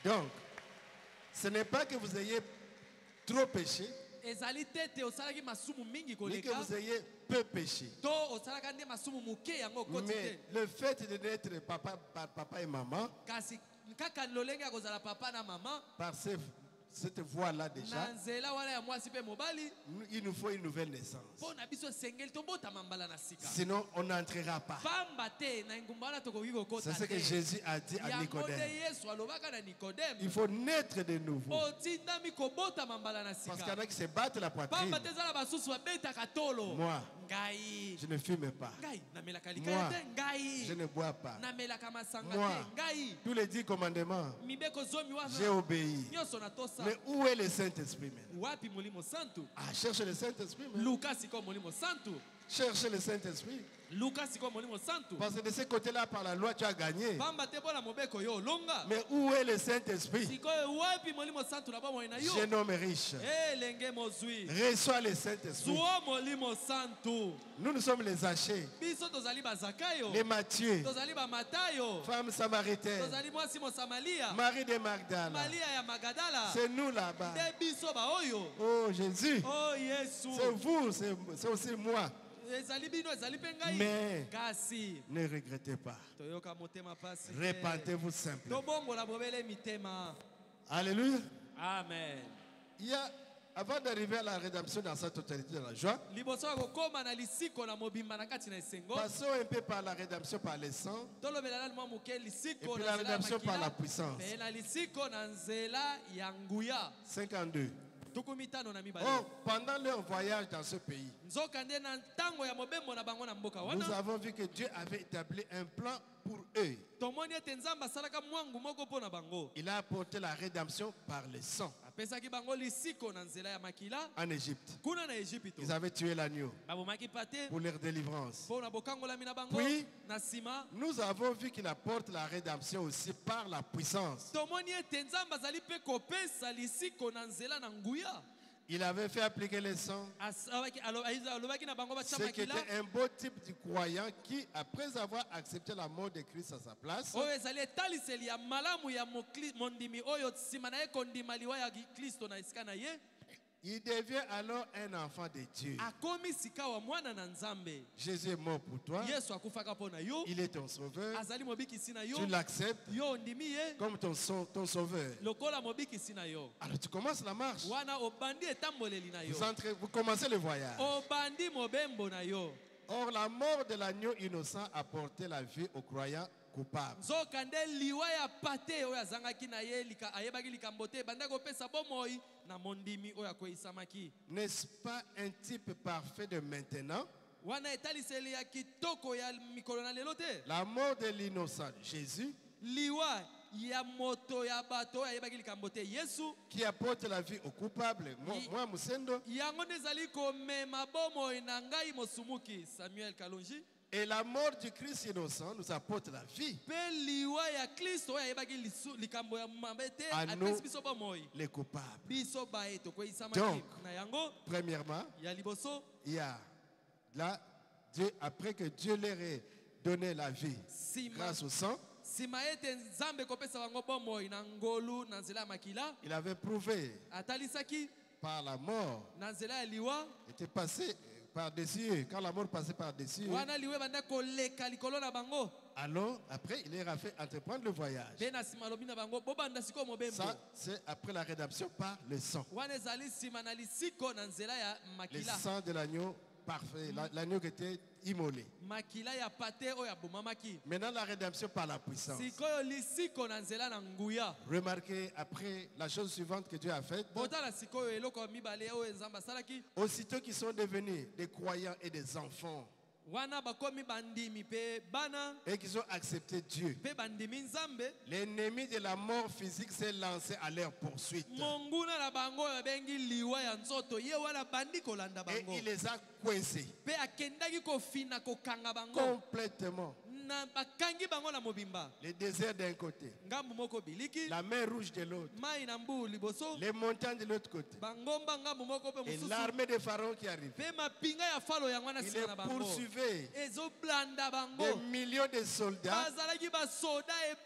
Donc, ce n'est pas que vous ayez trop péché, mais que vous ayez peu péché. Mais le fait de naître papa et maman, par cette voie-là déjà, il nous faut une nouvelle naissance. Sinon, on n'entrera pas. C'est ce que Jésus a dit à Nicodème. Il faut naître de nouveau. Parce qu'il y en a qui se battent la poitrine. Moi, Je ne fume pas. Moi, je ne bois pas. Moi, tous les 10 commandements, j'ai obéi. Mais où est le Saint-Esprit? Ah, cherche le Saint-Esprit. Cherche le Saint-Esprit. Parce que de ce côté-là, par la loi, tu as gagné. Mais où est le Saint-Esprit? Jeune homme riche. Reçois le Saint-Esprit. Nous sommes les Zachée, les Matthieu, femme samaritaine, Marie de Magdala. C'est nous là-bas. Oh Jésus, c'est vous, c'est aussi moi. Mais ne regrettez pas. Répentez-vous simplement. Alléluia. Amen. Il y a, avant d'arriver à la rédemption dans sa totalité de la joie, passons un peu par la rédemption par le sang et puis la rédemption par la puissance. 52. Oh, pendant leur voyage dans ce pays, nous avons vu que Dieu avait établi un plan pour eux. Il a apporté la rédemption par le sang. En Égypte, ils avaient tué l'agneau pour leur délivrance. Puis, nous avons vu qu'il apporte la rédemption aussi par la puissance. Il avait fait appliquer le sang, ce qui était un beau type de croyant qui, après avoir accepté la mort de Christ à sa place, il devient alors un enfant de Dieu. Jésus est mort pour toi. Il est ton sauveur. Tu l'acceptes comme ton sauveur. Alors tu commences la marche. Vous commencez le voyage. Or la mort de l'agneau innocent a porté la vie aux croyants coupables. N'est-ce pas un type parfait de maintenant? La mort de l'innocent Jésus, qui apporte la vie aux coupables, moi Musendo, et la mort du Christ innocent nous apporte la vie. À nous, les coupables. Donc, premièrement, il y a là, Dieu, après que Dieu leur ait donné la vie grâce au sang, il avait prouvé par la mort, était passé par-dessus, quand la mort passait par-dessus. Alors, après, il leur a fait entreprendre le voyage. Ça, c'est après la rédemption par le sang. Le sang de l'agneau parfait, l'agneau qui était immolé. Maintenant, la rédemption par la puissance. Remarquez, après, la chose suivante que Dieu a faite. Aussitôt qu'ils sont devenus des croyants et des enfants, et qu'ils ont accepté Dieu, l'ennemi de la mort physique s'est lancé à leur poursuite. Et il les a coincés complètement. Le désert d'un côté, la mer rouge de l'autre, les montagnes de l'autre côté, et l'armée de Pharaon qui arrive. Il les poursuivait. Des millions de soldats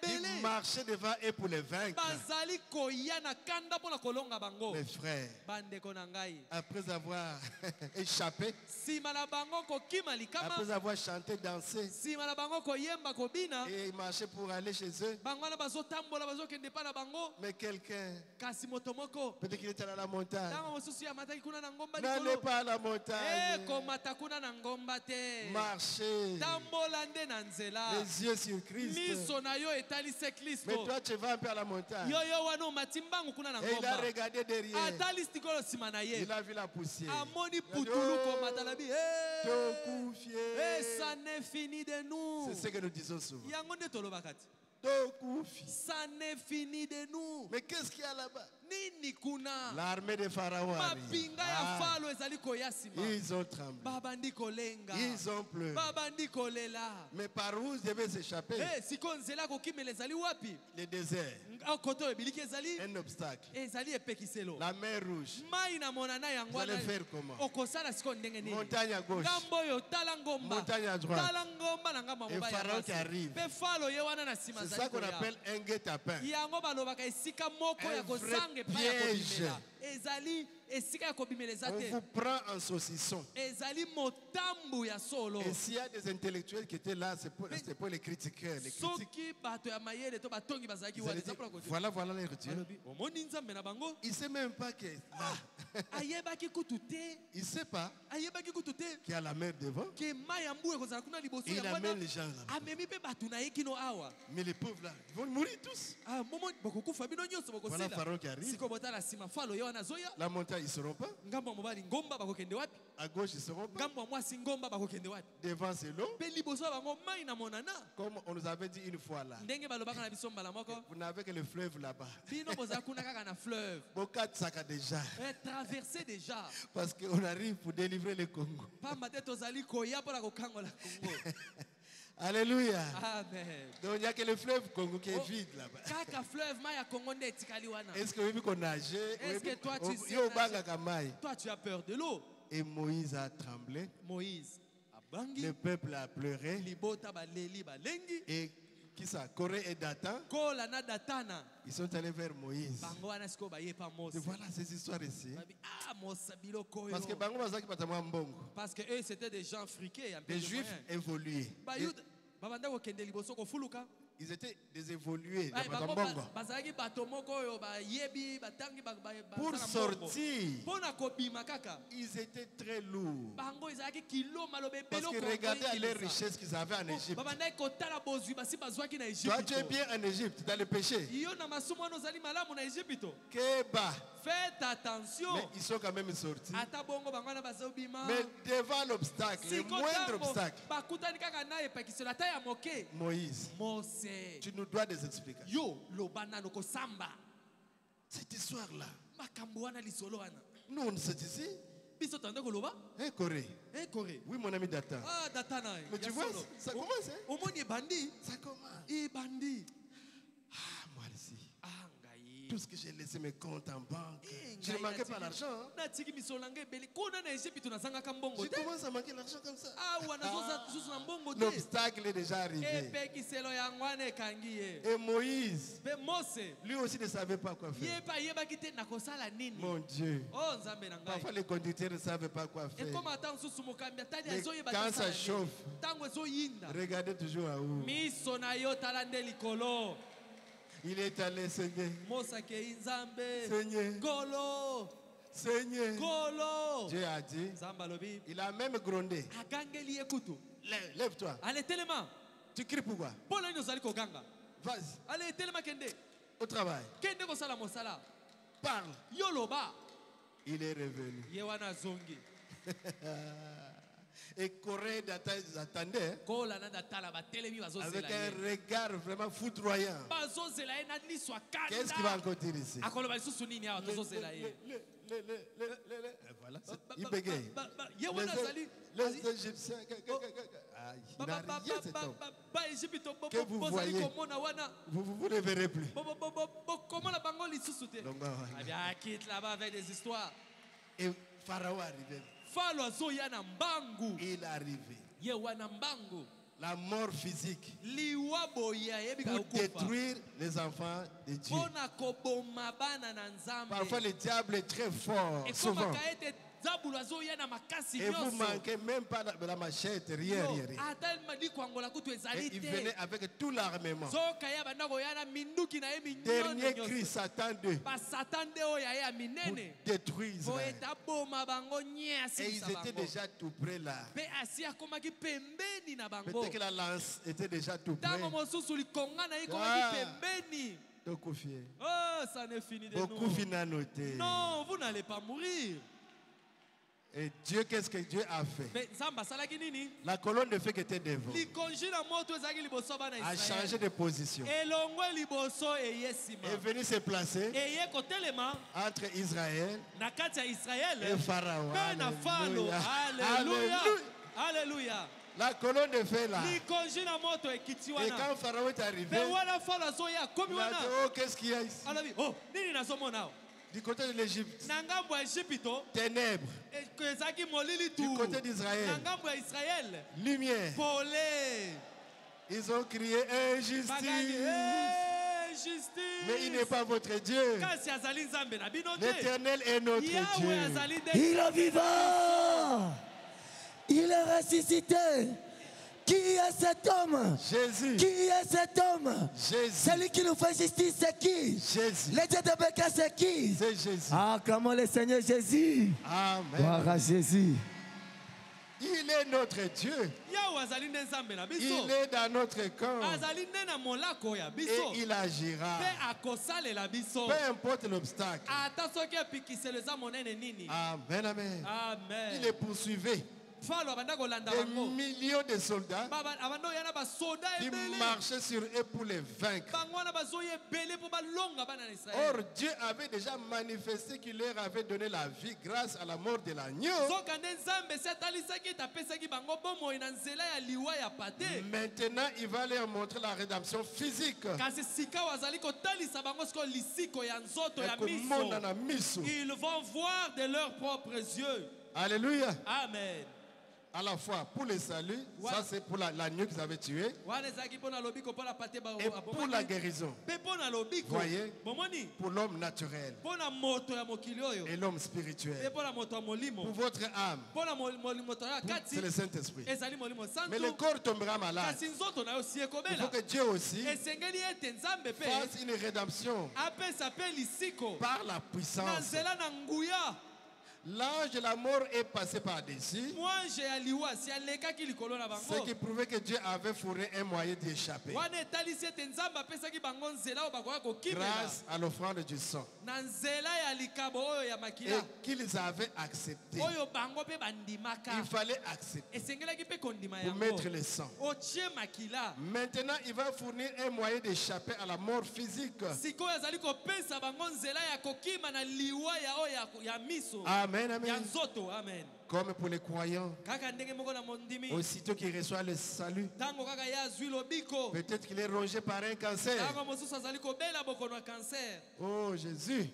qui marchaient devant eux pour les vaincre. Mes frères, après avoir échappé, après avoir chanté, dansé, Et ils marchaient pour aller chez eux. Mais quelqu'un, peut-être qu'il était à la montagne. N'allez pas à la montagne. Marchez. Les yeux sur Christ. Mais toi, tu vas un peu à la montagne. Et il a regardé derrière. Il a vu la poussière. Ça n'est fini de nous. C'est ce que nous disons souvent. Ça n'est fini de nous. Mais qu'est-ce qu'il y a là-bas? L'armée de Pharaon arrive. Ils ont tremblé. Ils ont pleuré. Mais par où ils devaient s'échapper? Le désert. Un obstacle. La mer rouge. Vous allez faire comment? Montagne à gauche. Montagne à droite. Et Pharaon qui arrive. C'est ça qu'on appelle un guet-apens. Un vrai piège. On vous prend en saucisson. Et s'il y a des intellectuels qui étaient là, c'est pour les critiqueurs. Les critiques. Voilà les Dieu. Il ne sait même pas que là. Il ne sait pas qu'il y a la mer devant. Et il amène les gens là. Mais les pauvres là, ils vont mourir tous. Voilà Pharaon qui arrive. La montagne, ils ne seront pas. À gauche, ils ne seront pas. Devant, c'est l'eau. Comme on nous avait dit une fois là. Vous n'avez que le fleuve là-bas. Bokat Saka déjà. Traverser déjà. Parce qu'on arrive pour délivrer le Congo. Alléluia. Amen. Donc il n'y a que le fleuve Congo qui est vide là-bas. Est-ce que vous nager? Est-ce que toi tu sais nager? Toi tu as peur de l'eau. Et Moïse a tremblé. Moïse a bangui. Le peuple a pleuré. Et qui ça? Corée et Dathan. Ils sont allés vers Moïse. Et voilà ces histoires ici. Parce que eux c'était des gens friqués. Des juifs évolués. Ils étaient des évolués. Pour sortir, ils étaient très lourds. Parce que regardez les richesses qu'ils avaient en Égypte. Toi, tu es bien en Égypte, dans le péché. Faites attention. Mais ils sont quand même sortis. Mais devant l'obstacle, le moindre obstacle, Moïse, tu nous dois des explications. Cette histoire-là, nous on sait ici. Hein, Corée. Oui, mon ami Dathan. Mais tu vois, ça commence. Ça commence. Moi ici. Tout ce que j'ai laissé mes comptes en banque. Je ne manquais pas l'argent. Je commence à manquer l'argent comme ça. L'obstacle est déjà arrivé. Et Moïse, lui aussi ne savait pas quoi faire. Mon Dieu. Parfois les conducteurs ne savaient pas quoi faire. Mais quand ça chauffe, regardez toujours à où. Il est allé, Seigneur. Seigneur. Dieu a dit. Il a même grondé. Lève-toi. Tu cries pourquoi? Vas-y. Au travail. Parle. Il est revenu. Et Corée attendait avec un regard vraiment foudroyant. Qu'est-ce qu'il va encore dire ici? Voilà, il bégaye. Les Égyptiens, il n'a rien cet homme. Que vous voyez, vous ne verrez plus. Et Pharaon arrivait. Il est arrivé. La mort physique pour détruire les enfants de Dieu. Parfois le diable est très fort, souvent. Et vous manquez même pas la machette, rien. Et il venait avec tout l'armement. Dernier cri, Satan 2. Pour détruire Israël. Et ils étaient déjà tout près là. Peut-être que la lance était déjà tout près. Oh, ça n'est fini de beaucoup nous. Non, vous n'allez pas mourir. Et Dieu, qu'est-ce que Dieu a fait? La colonne de feu qui était devant a changé de position. Et est venu se placer entre Israël et Pharaon. Alléluia. Alléluia. Alléluia. La colonne de feu là. Et quand Pharaon est arrivé, il a dit, oh, qu'est-ce qu'il y a ici? Du côté de l'Égypte, ténèbres. Du côté d'Israël, lumière. Ils ont crié injustice. Mais il n'est pas votre Dieu. L'Éternel est notre Dieu. Il est vivant. Il est ressuscité. Qui est cet homme? Jésus. Qui est cet homme? Jésus. Celui qui nous fait justice, c'est qui? Jésus. Le Dieu de Béka, c'est qui? C'est Jésus. Acclamons le Seigneur Jésus. Amen. Gloire à Jésus. Il est notre Dieu. Il est dans notre camp. Et il agira. Peu importe l'obstacle. Amen, amen. Il est poursuivi. Des millions de soldats qui marchaient sur eux pour les vaincre. Or, Dieu avait déjà manifesté qu'il leur avait donné la vie grâce à la mort de l'agneau. Maintenant, il va leur montrer la rédemption physique. Ils vont voir de leurs propres yeux. Alléluia. Amen. À la fois pour le salut, ça c'est pour l'agneau qu'ils avaient tué, et pour la guérison. Voyez, pour l'homme naturel et l'homme spirituel. Pour votre âme, c'est le Saint-Esprit. Mais le corps tombera malade. Il faut que Dieu aussi fasse une rédemption par la puissance. L'ange de la mort est passé par-dessus. Ce qui prouvait que Dieu avait fourni un moyen d'échapper. Grâce à l'offrande du sang. Et qu'ils avaient accepté. Il fallait accepter pour mettre le sang. Maintenant, il va fournir un moyen d'échapper à la mort physique. Amen, amen. Comme pour les croyants, aussitôt qu'il reçoit le salut, peut-être qu'il est rongé par un cancer. Oh Jésus,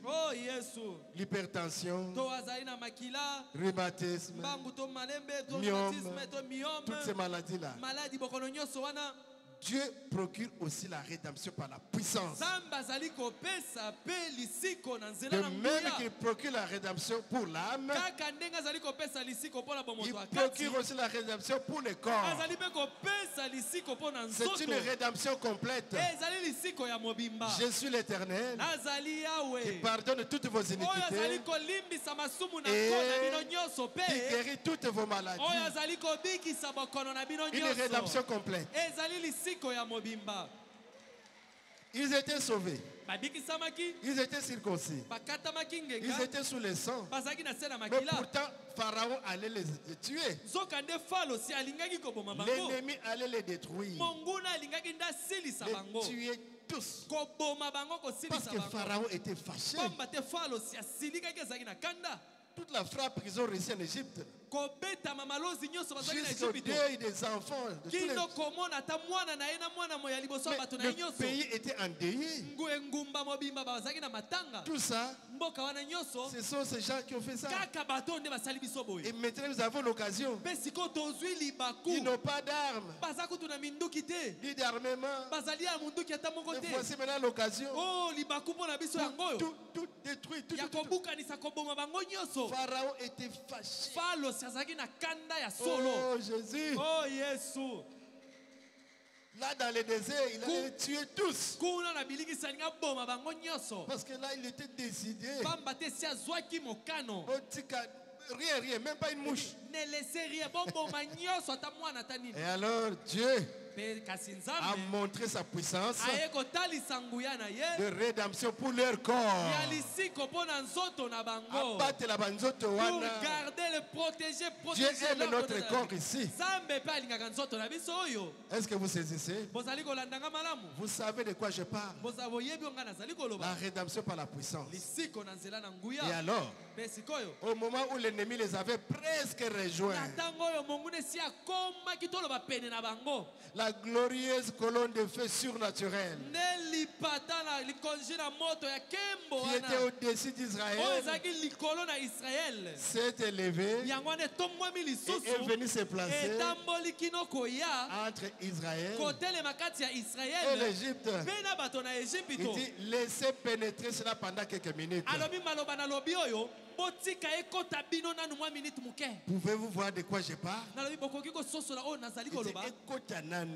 l'hypertension, rhumatisme, myome, toutes ces maladies-là. Dieu procure aussi la rédemption par la puissance. De même qu'il procure la rédemption pour l'âme, il procure aussi la rédemption pour le corps. C'est une rédemption complète. Je suis l'Éternel qui pardonne toutes vos iniquités et qui guérit toutes vos maladies. Une rédemption complète. Ils étaient sauvés. Ils étaient circoncis. Ils étaient sous le sang. Mais pourtant, Pharaon allait les tuer. L'ennemi allait les détruire. Les tuer tous. Parce que Pharaon était fâché. Toute la frappe qu'ils ont réussi en Égypte, jusqu'au deuil des enfants de tous les... Le pays était endeuillé. Tout ça, ce sont ces gens qui ont fait ça. Et maintenant nous avons l'occasion. Ils n'ont pas d'armes, ni d'armement. Et voici maintenant l'occasion. Tout détruit. Pharaon était fâché. Oh Jésus. Là dans le désert, il allait tuer tous. Parce que là, il était décidé. Rien, même pas une mouche. Et alors Dieu a montré sa puissance de rédemption pour leur corps. Dieu aime notre corps ici. Est-ce que vous saisissez? Vous savez de quoi je parle? La rédemption par la puissance. Et alors, au moment où l'ennemi les avait presque rejoints, la glorieuse colonne de feu surnaturelle qui était au-dessus d'Israël s'est élevée et est venue se placer entre Israël et l'Égypte. Il dit, laissez pénétrer cela pendant quelques minutes. Pouvez-vous voir de quoi je parle?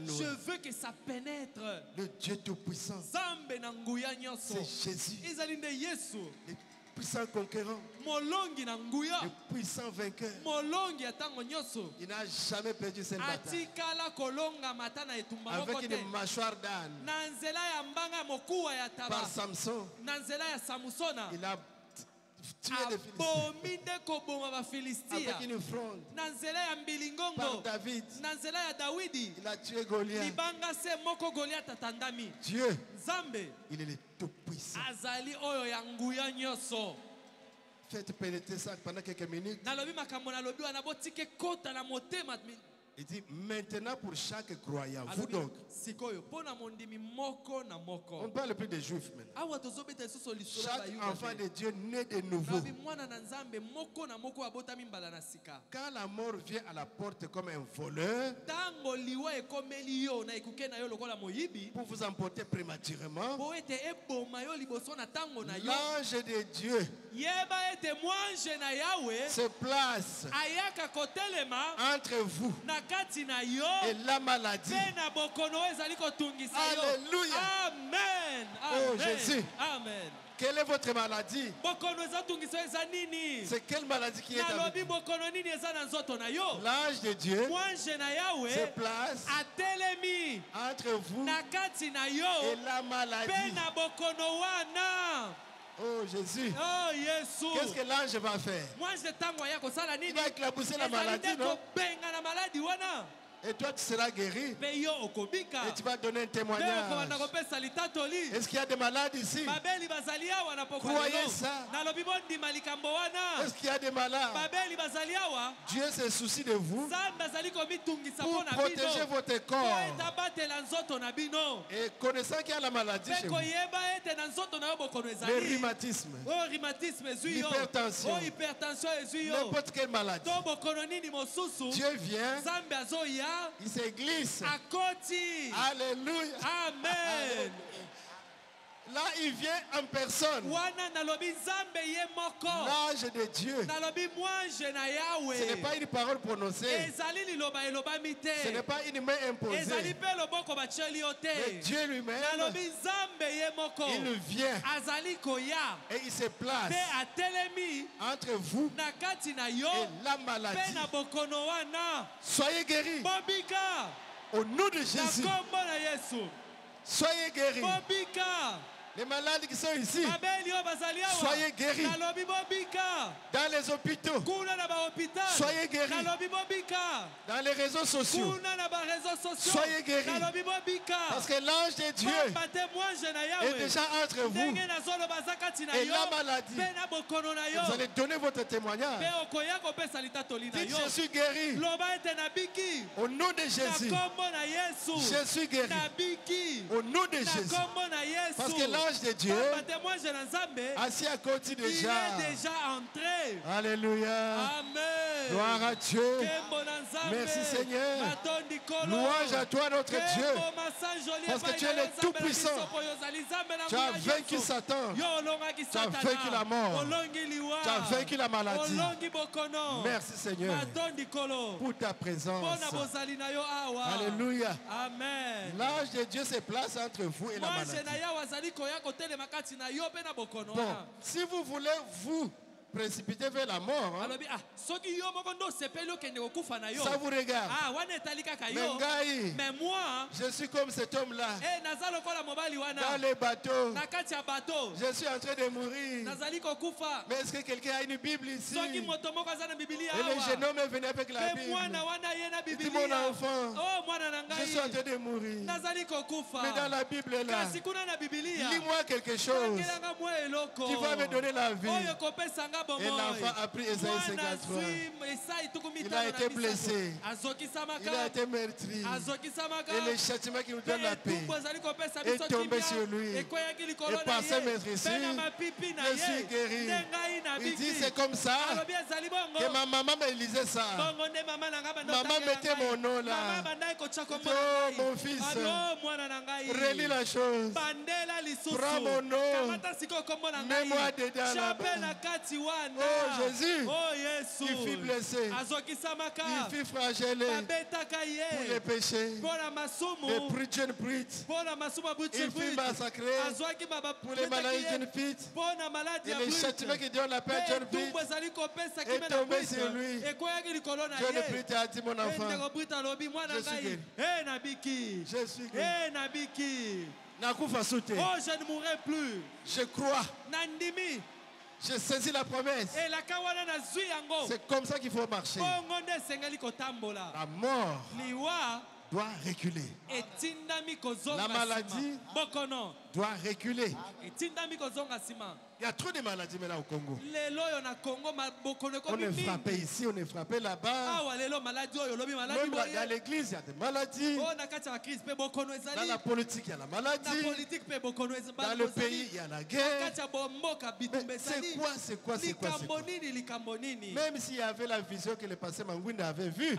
Je veux que ça pénètre. Le Dieu Tout-Puissant, c'est Jésus. Le puissant conquérant, le puissant vainqueur. Il n'a jamais perdu cette bataille. Avec une mâchoire d'âne, par Samson, il a tué les Philistins. Avec une fronde, par David, il a tué Goliath. Dieu, il est le Tout-Puissant. Faites pénétrer ça pendant quelques minutes. Il dit maintenant pour chaque croyant, vous donc. On ne parle plus des juifs maintenant. Chaque enfant de Dieu naît de nouveau. Quand la mort vient à la porte comme un voleur pour vous emporter prématurément, l'ange de Dieu se place entre vous et la maladie. Alléluia. Amen. Oh Jésus. Amen. Quelle est votre maladie? C'est quelle maladie qui est avec vous? L'ange de Dieu se place entre vous et la maladie. Oh Jésus. Qu'est-ce que l'ange va faire? Il va éclabousser la maladie, non? Et toi tu seras guéri. Et tu vas donner un témoignage. Est-ce qu'il y a des malades ici? Croyez ça. Est-ce qu'il y a des malades? Dieu se soucie de vous pour protéger votre corps. Et connaissant qu'il y a la maladie chez vous, le rhumatisme, l'hypertension, n'importe quelle maladie, Dieu vient, il se glisse. Alléluia. Amen. Là, il vient en personne. L'ange de Dieu. Ce n'est pas une parole prononcée. Ce n'est pas une main imposée. Mais Dieu lui-même, il vient et il se place entre vous et la maladie. Soyez guéris. Au nom de Jésus. Soyez guéris. Les malades qui sont ici, soyez guéris. Dans les hôpitaux, soyez guéris. Dans les réseaux sociaux, soyez guéris. Parce que l'ange de Dieu est déjà entre vous. Et la maladie, vous allez donner votre témoignage. Dites, je suis guéri. Au nom de Jésus, je suis guéri. Au nom de Jésus. Parce que l'ange de Dieu, assis à côté déjà, il est déjà entré. Alléluia. Amen. Gloire à Dieu. Merci Seigneur. Louange à toi notre Dieu. Parce que tu es le Tout-Puissant. Tu as vaincu Satan. Tu as vaincu la mort. Tu as vaincu la maladie. Merci Seigneur pour ta présence. Alléluia. Amen. L'ange de Dieu se place entre vous et la maladie. Bon, si vous voulez vous précipiter vers la mort, hein, ça vous regarde. Mais moi, je suis comme cet homme-là. Dans les bateaux, je suis en train de mourir. Mais est-ce que quelqu'un a une Bible ici? Et le jeune homme est venu avec la Bible. Il dit, mon enfant, je suis en train de mourir. Mais dans la Bible là, lis-moi quelque chose qui va me donner la vie. Et l'enfant a pris Esaïe 53. Il a été blessé. Il a été meurtri. Et le châtiment qui nous donne la paix est tombé sur lui. Et par ses maîtrises, je suis guéri. Il dit, c'est comme ça que ma maman me lisait ça. Maman mettait mon nom là. Oh mon fils, relis la chose. Prends mon nom. Mets-moi dedans là-bas. Oh Jésus, il fut blessé, il fut flagellé pour les péchés, les prix d'une prite, il fut massacré pour les maladies d'une pite, et les châtiments qui donnent la paix d'une pite est tombé sur lui. Dieu ne prie, a dit mon enfant, je suis guéri. Je suis guéri. Oh, je ne mourrai plus. Je crois. J'ai saisi la promesse. C'est comme ça qu'il faut marcher. La mort doit reculer. La maladie doit reculer. Il y a trop de maladies maintenant au Congo. On est frappé ici, on est frappé là-bas. Même dans l'église, il y a des maladies. Dans la politique, il y a la maladie. Dans le pays, il y a la guerre. Mais c'est quoi? Même s'il y avait la vision que le pasteur Mangwinda avait vue,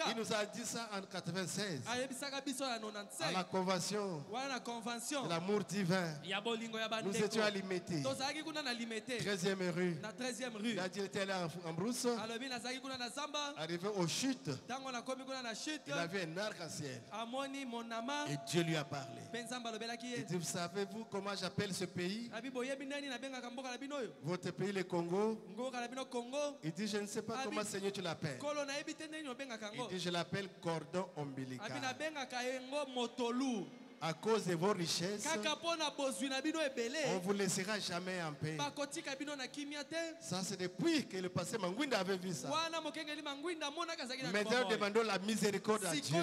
il nous a dit ça en 96. À la convention de l'amour divin. Nous étions à Limité, 13e rue. Il a dit qu'il était allé en brousse. Arrivé aux chutes, il avait un arc-en-ciel. Et Dieu lui a parlé. Il dit, vous savez-vous comment j'appelle ce pays? Votre pays, le Congo. Il dit, je ne sais pas comment Seigneur tu l'appelles. Il dit, je l'appelle cordon ombilical. À cause de vos richesses, on ne vous laissera jamais en paix. Ça, c'est depuis que le pasteur Mangwinda avait vu ça. Maintenant, demandons la miséricorde à Dieu.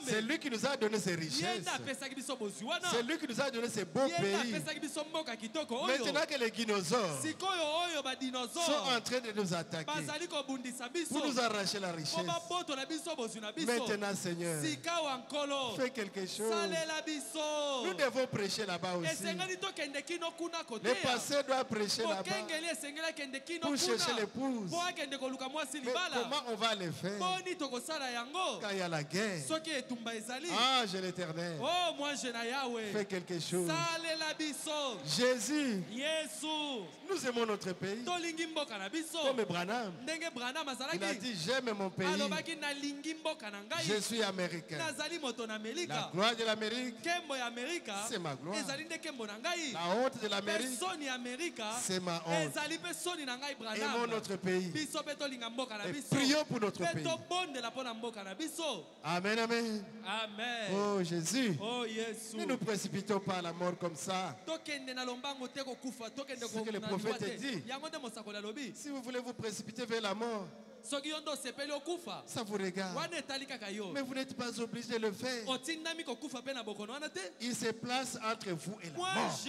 C'est lui qui nous a donné ses richesses. C'est lui qui nous a donné ces beaux pays. Maintenant que les dinosaures sont en train de nous attaquer pour nous arracher la richesse. Maintenant, Seigneur, fais quelque chose. Nous devons prêcher là-bas aussi. Les pasteurs doivent prêcher là-bas pour chercher l'épouse. Mais comment on va le faire quand il y a la guerre? Ah, j'ai l'Éternel. Fais quelque chose. Jésus, nous aimons notre pays. Comme Branham, il a dit, j'aime mon pays. Je suis américain. La gloire de l'Amérique, c'est ma gloire. La honte de l'Amérique, c'est ma honte. Aimons notre pays. Et prions pour notre pays. Amen, amen. Amen. Oh Jésus. Oh Jésus. Ne nous précipitons pas à la mort comme ça. Ce que le prophète dit. Si vous voulez vous précipiter vers la mort, ça vous regarde. Mais vous n'êtes pas obligé de le faire. Il se place entre vous et la mort.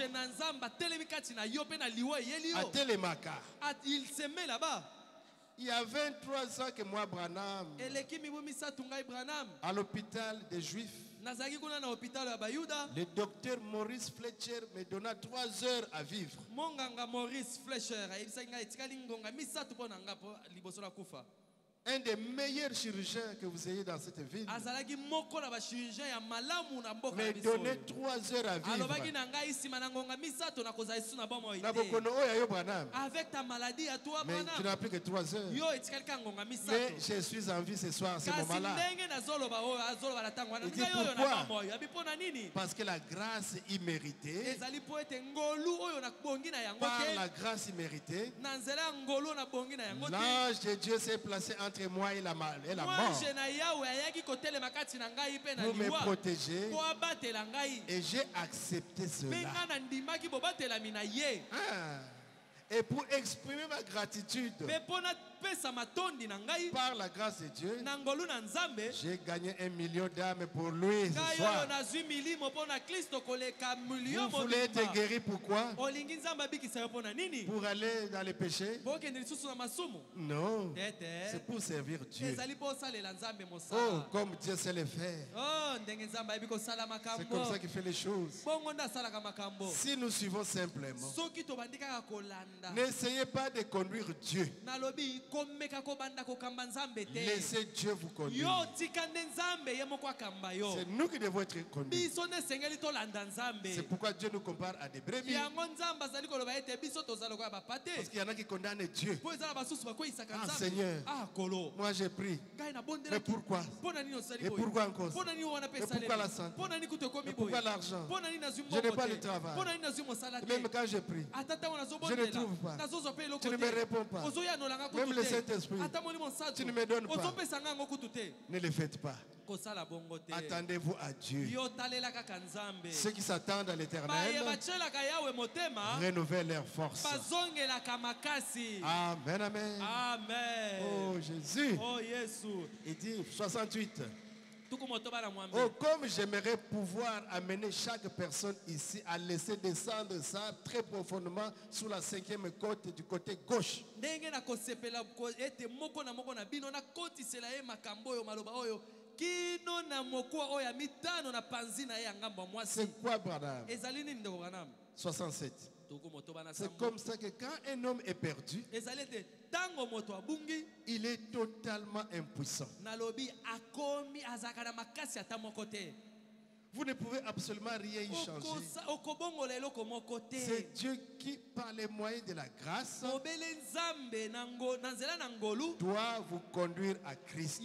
À Télémaca. Il se met là-bas. Il y a 23 ans que moi, Branham, à l'hôpital des Juifs, le docteur Maurice Fletcher me donna 3 heures à vivre. Un des meilleurs chirurgiens que vous ayez dans cette ville me donnait 3 heures à vivre. Avec ta maladie à toi, mais tu n'as plus que 3 heures. Mais je suis en vie ce soir à ce moment-là. Il dit pourquoi? Parce que la grâce imméritée, par la grâce imméritée, l'ange de Dieu s'est placé entre moi et la mort. Pour me protéger. Et j'ai accepté cela. Et pour exprimer ma gratitude par la grâce de Dieu, j'ai gagné 1 million d'âmes pour lui ce soir. Vous voulez être guéri pourquoi? Pour aller dans les péchés? Non, c'est pour servir Dieu. Oh, comme Dieu sait le faire. C'est comme ça qu'il fait les choses. Si nous suivons simplement, n'essayez pas de conduire Dieu. Laissez Dieu vous conduire. C'est nous qui devons être conduits. C'est pourquoi Dieu nous compare à des brebis. Parce qu'il y en a qui condamnent Dieu. Ah Seigneur, moi j'ai pris. Mais pourquoi? Et pourquoi encore? Et pourquoi la santé? Et pourquoi l'argent? Je n'ai pas de travail. Même quand je prie, je ne trouve pas. Tu ne me réponds pas. Même le Saint-Esprit, tu ne me donnes pas. Ne le faites pas. Attendez-vous à Dieu. Ceux qui s'attendent à l'Éternel renouvellent leur force. Amen, amen. Amen. Oh Jésus. Oh Jésus. Il dit 68. Oh, comme j'aimerais pouvoir amener chaque personne ici à laisser descendre ça très profondément sous la 5e côte du côté gauche. C'est quoi, Branham? 67. C'est comme ça que quand un homme est perdu, il est totalement impuissant. Vous ne pouvez absolument rien y changer. C'est Dieu qui, par les moyens de la grâce, doit vous conduire à Christ.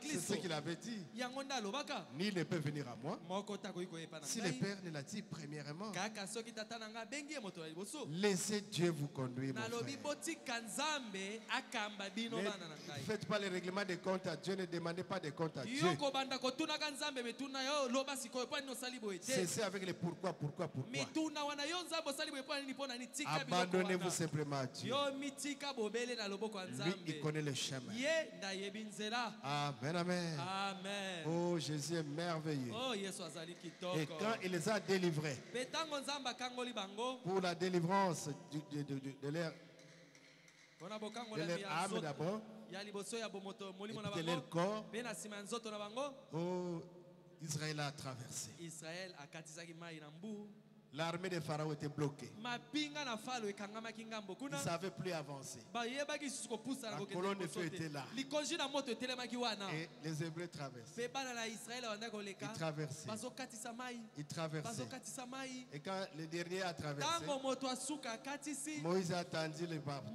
C'est ce qu'il avait dit. Nul ne peut venir à moi si le Père ne l'a dit premièrement. Laissez Dieu vous conduire, mon frère. Ne faites pas les règlements de compte à Dieu, ne demandez pas de compte à Dieu. Cessez avec les pourquoi. Abandonnez-vous simplement à Dieu. Lui, il connaît le chemin. Amen, amen. Amen. Oh, Jésus est merveilleux. Et quand il les a délivrés, pour la délivrance de leur âme d'abord, et de leur corps, oh, Israël a traversé. L'armée de Pharaon était bloquée. Ils ne savaient plus avancer. La colonne de feu était là. Et les Hébreux traversaient. Ils traversaient. Ils traversaient. Et quand le dernier a traversé, Moïse a attendu le bâton.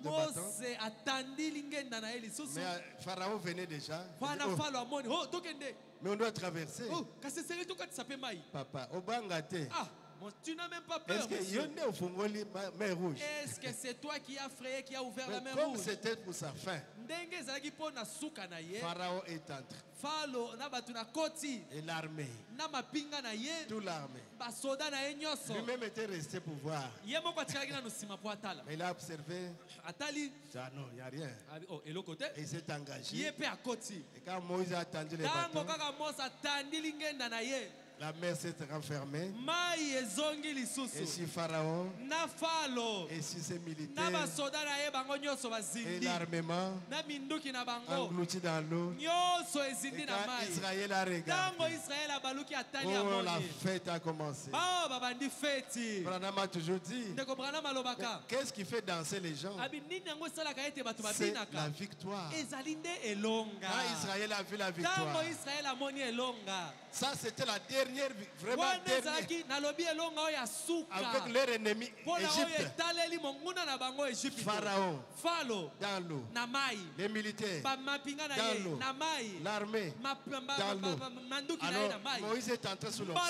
Mais Pharaon venait déjà. Mais on doit traverser. Papa, au Bangate. Tu n'as même pas peur. Est-ce que c'est toi qui as frayé, qui a ouvert la mer rouge? Comme c'était pour sa fin, Pharaon est entré. Et l'armée, toute l'armée, lui-même était resté pour voir. Mais il a observé. Ah non, il n'y a rien. Et il s'est engagé. Et quand Moïse a attendu les bâtons, la mer s'est renfermée. Et si Pharaon, et si ses militaires, et l'armement englouti dans l'eau. Et quand Israël a regardé, oh, la fête a commencé. Branham a toujours dit, qu'est-ce qui fait danser les gens? C'est la victoire. Quand Israël a vu la victoire, ça c'était la dernière, vraiment dernière, avec leur ennemi Égypte. Pharaon dans l'eau, les militaires dans l'eau, l'armée dans l'eau. Alors Moïse est entré sous l'onction.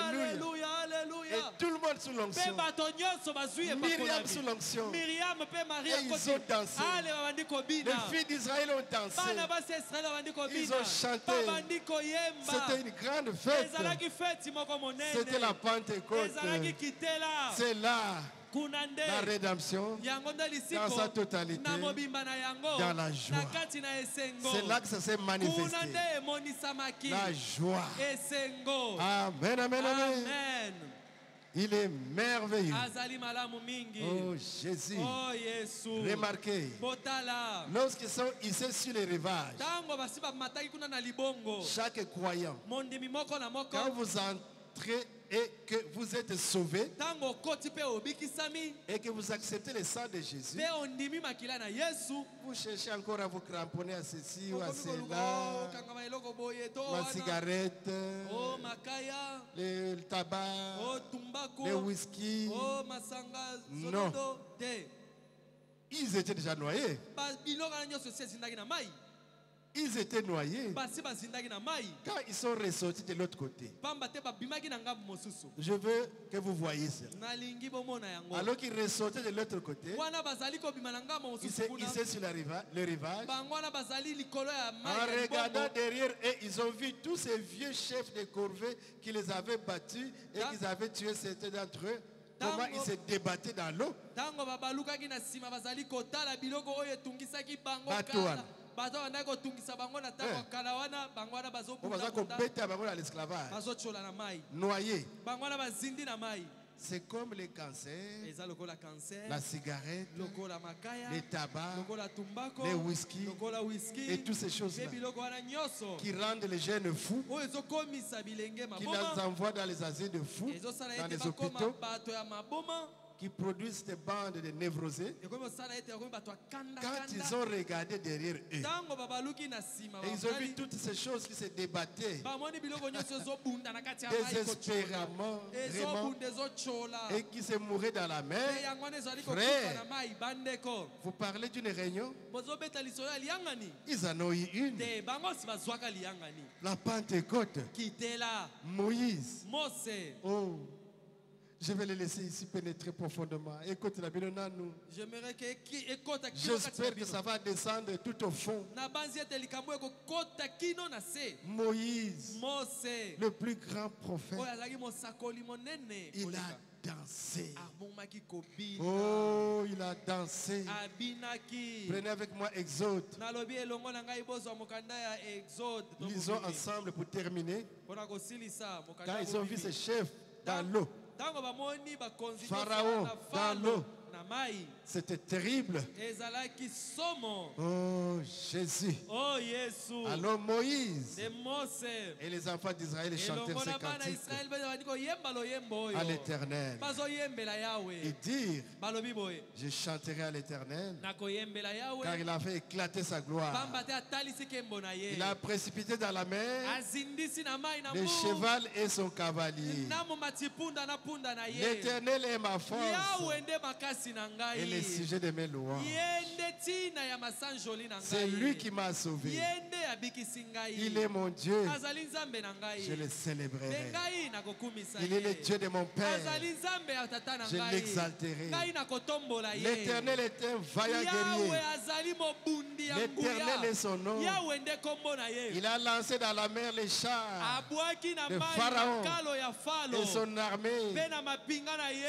Alléluia, alléluia. Et tout le monde sous l'onction. Myriam sous l'onction. Et ils ont dansé. Les filles d'Israël ont dansé. Ils ont chanté. C'était une grande fête. C'était la Pentecôte. C'est là la rédemption dans sa totalité, dans la joie. C'est là que ça s'est manifesté. La joie. Amen, amen, amen. Il est merveilleux. Oh Jésus. Remarquez, lorsqu'ils sont ici sur les rivages, chaque croyant, quand vous entrez et que vous êtes sauvés et que vous acceptez le sang de Jésus, vous cherchez encore à vous cramponner à ceci ou à cela, la cigarette, le tabac, le whisky. Non. Ils étaient déjà noyés. Ils étaient noyés. Quand ils sont ressortis de l'autre côté, je veux que vous voyez cela. Alors qu'ils ressortaient de l'autre côté, ils se hissaient sur le rivage. En regardant derrière eux, ils ont vu tous ces vieux chefs de corvée qui les avaient battus et qu'ils avaient tué certains d'entre eux. Comment ils se débattaient dans l'eau. Noyés. C'est comme le cancer, la cigarette, le tabac, le whisky et toutes ces choses-là qui rendent les jeunes fous, qui les envoient dans les asiles de fous, dans les hôpitaux, qui produisent des bandes de névrosés. Quand ils ont regardé derrière eux, et ils ont vu toutes ces choses qui se débattaient désespérément, vraiment, et qui se mouraient dans la mer. Frère, vous parlez d'une réunion? Ils en ont eu une. La Pentecôte. Moïse. Oh. Je vais les laisser ici pénétrer profondément. Écoute la nous. J'espère que ça va descendre tout au fond. Moïse, le plus grand prophète, il a dansé. Oh, il a dansé. Prenez avec moi Exode. Lisons ensemble pour terminer. Quand ils ont vu ces chefs dans l'eau, Pharaon dans l'eau, C'était terrible. Oh Jésus. Alors Moïse et les enfants d'Israël chantèrent ces cantiques à l'Éternel. Et dire, je chanterai à l'Éternel car il a fait éclater sa gloire. Il a précipité dans la mer le cheval et son cavalier. L'Éternel est ma force et le sujet de mes lois. C'est lui qui m'a sauvé. Il est mon Dieu. Je le célébrerai. Il est le Dieu de mon Père. Je l'exalterai. L'Éternel est un vaillant guerrier. L'Éternel est son nom. Il a lancé dans la mer les chars de Pharaon et son armée.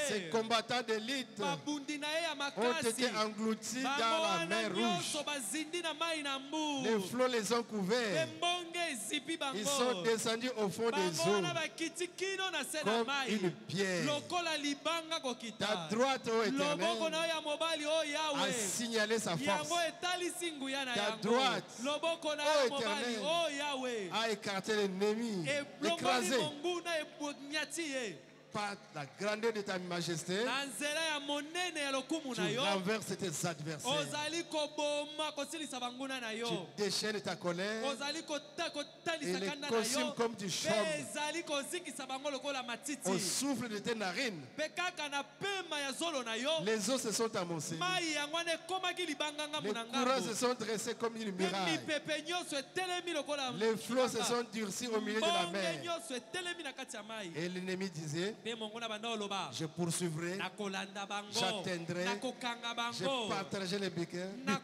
Ses combattants d'élite ont été engloutis dans la mer Rouge. Les flots les ont couverts. Ils sont descendus au fond des eaux comme une pierre. Ta droite, ô Éternel, a signalé sa force. Ta droite, ô Éternel, a écarté l'ennemi, écrasé. Par la grandeur de ta majesté, tu renverses tes adversaires. Tu déchaînes ta colère et les consumes comme du chaume. Au souffle de tes narines, les eaux se sont amoncées. Les courants se sont dressés comme une muraille. Les flots se sont durcis au milieu de la mer. Et l'ennemi disait, je poursuivrai, j'atteindrai, je partagerai les butin, ma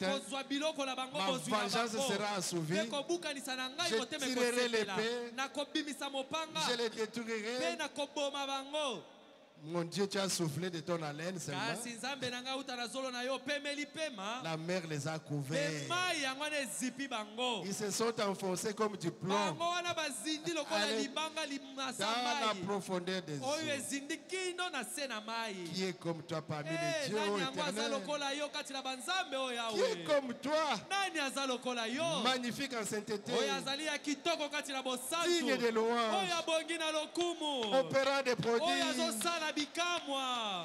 vengeance sera assouvie, je tirerai l'épée, je les détruirai. Mon Dieu, tu as soufflé de ton haleine seulement. La mer les a couverts. Ils se sont enfoncés comme du plomb dans la profondeur des eaux. Qui est comme toi parmi les dieux, ô Éternel? Qui est comme toi? Magnifique en sainteté, digne de louange, opérant des prodiges.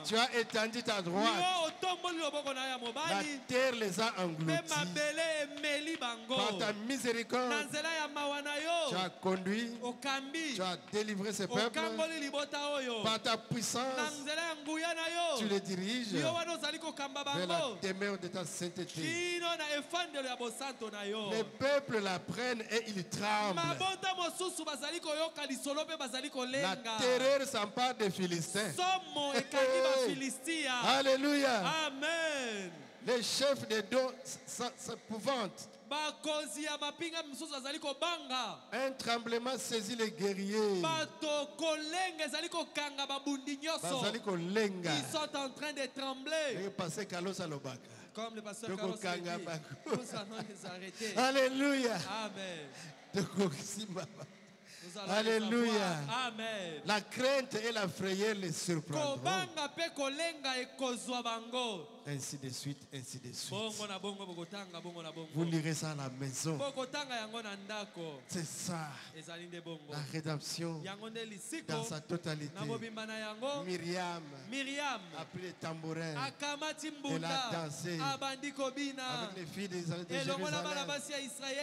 Tu as étendu ta droite. La terre les a engloutis. Par ta miséricorde, tu as conduit, tu as délivré ce peuple. Par ta puissance, tu les diriges vers la demeure de ta sainteté. Les peuples la prennent et ils tremblent. La terreur s'empare des Philistins. Alléluia. Amen. Les chefs des dons s'épouvantent. Un tremblement saisit les guerriers. Ils sont en train de trembler. Comme le pasteur Carlos l'a dit. Nous allons les arrêter. Alléluia. Amen. Alléluia. Amen. La crainte et la frayeur les surprendront. Ainsi de suite, ainsi de suite. Vous lirez ça à la maison. C'est ça, la rédemption dans sa totalité. Myriam a pris les tambourins. Elle a dansé avec les filles de Jérusalem.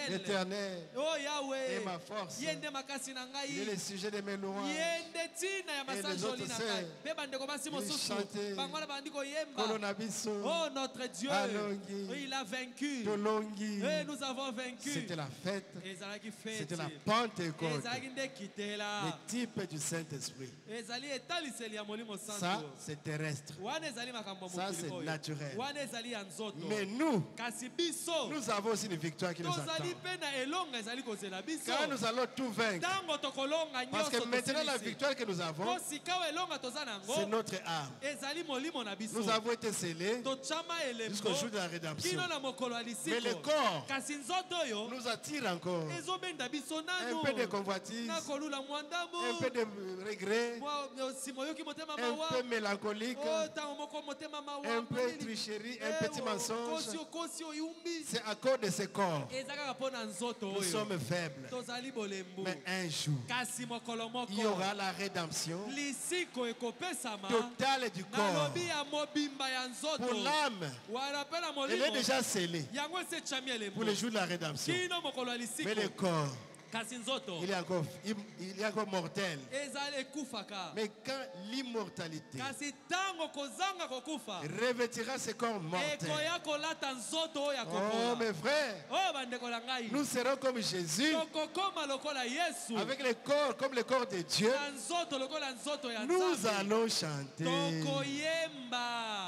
L'Éternel est ma force. Il est le sujet de mes louanges. Et les autres sœurs, ils chantaient Kolonabiso. Oh notre Dieu, il a vaincu. Et nous avons vaincu. C'était la fête. C'était la Pentecôte. Le type du Saint-Esprit. Ça, c'est terrestre. Ça, c'est naturel. Mais nous avons aussi une victoire qui nous attend. Car nous allons tout vaincre. Parce que maintenant, la victoire que nous avons, c'est notre âme. Nous avons été scellés amené jusqu'au jour de la rédemption. Mais le corps nous attire encore. Un peu de convoitise, un peu de regret, un peu mélancolique, un peu de tricherie, un petit mensonge. C'est à cause de ce corps. Nous sommes faibles. Mais un jour, il y aura la rédemption totale du corps. Pour l'âme, elle est déjà scellée pour le jour de la rédemption. Mais le corps, il est encore mortel. Mais quand l'immortalité revêtira ce corps mortel, oh mes frères, nous serons comme Jésus, avec le corps comme le corps de Dieu. Nous allons chanter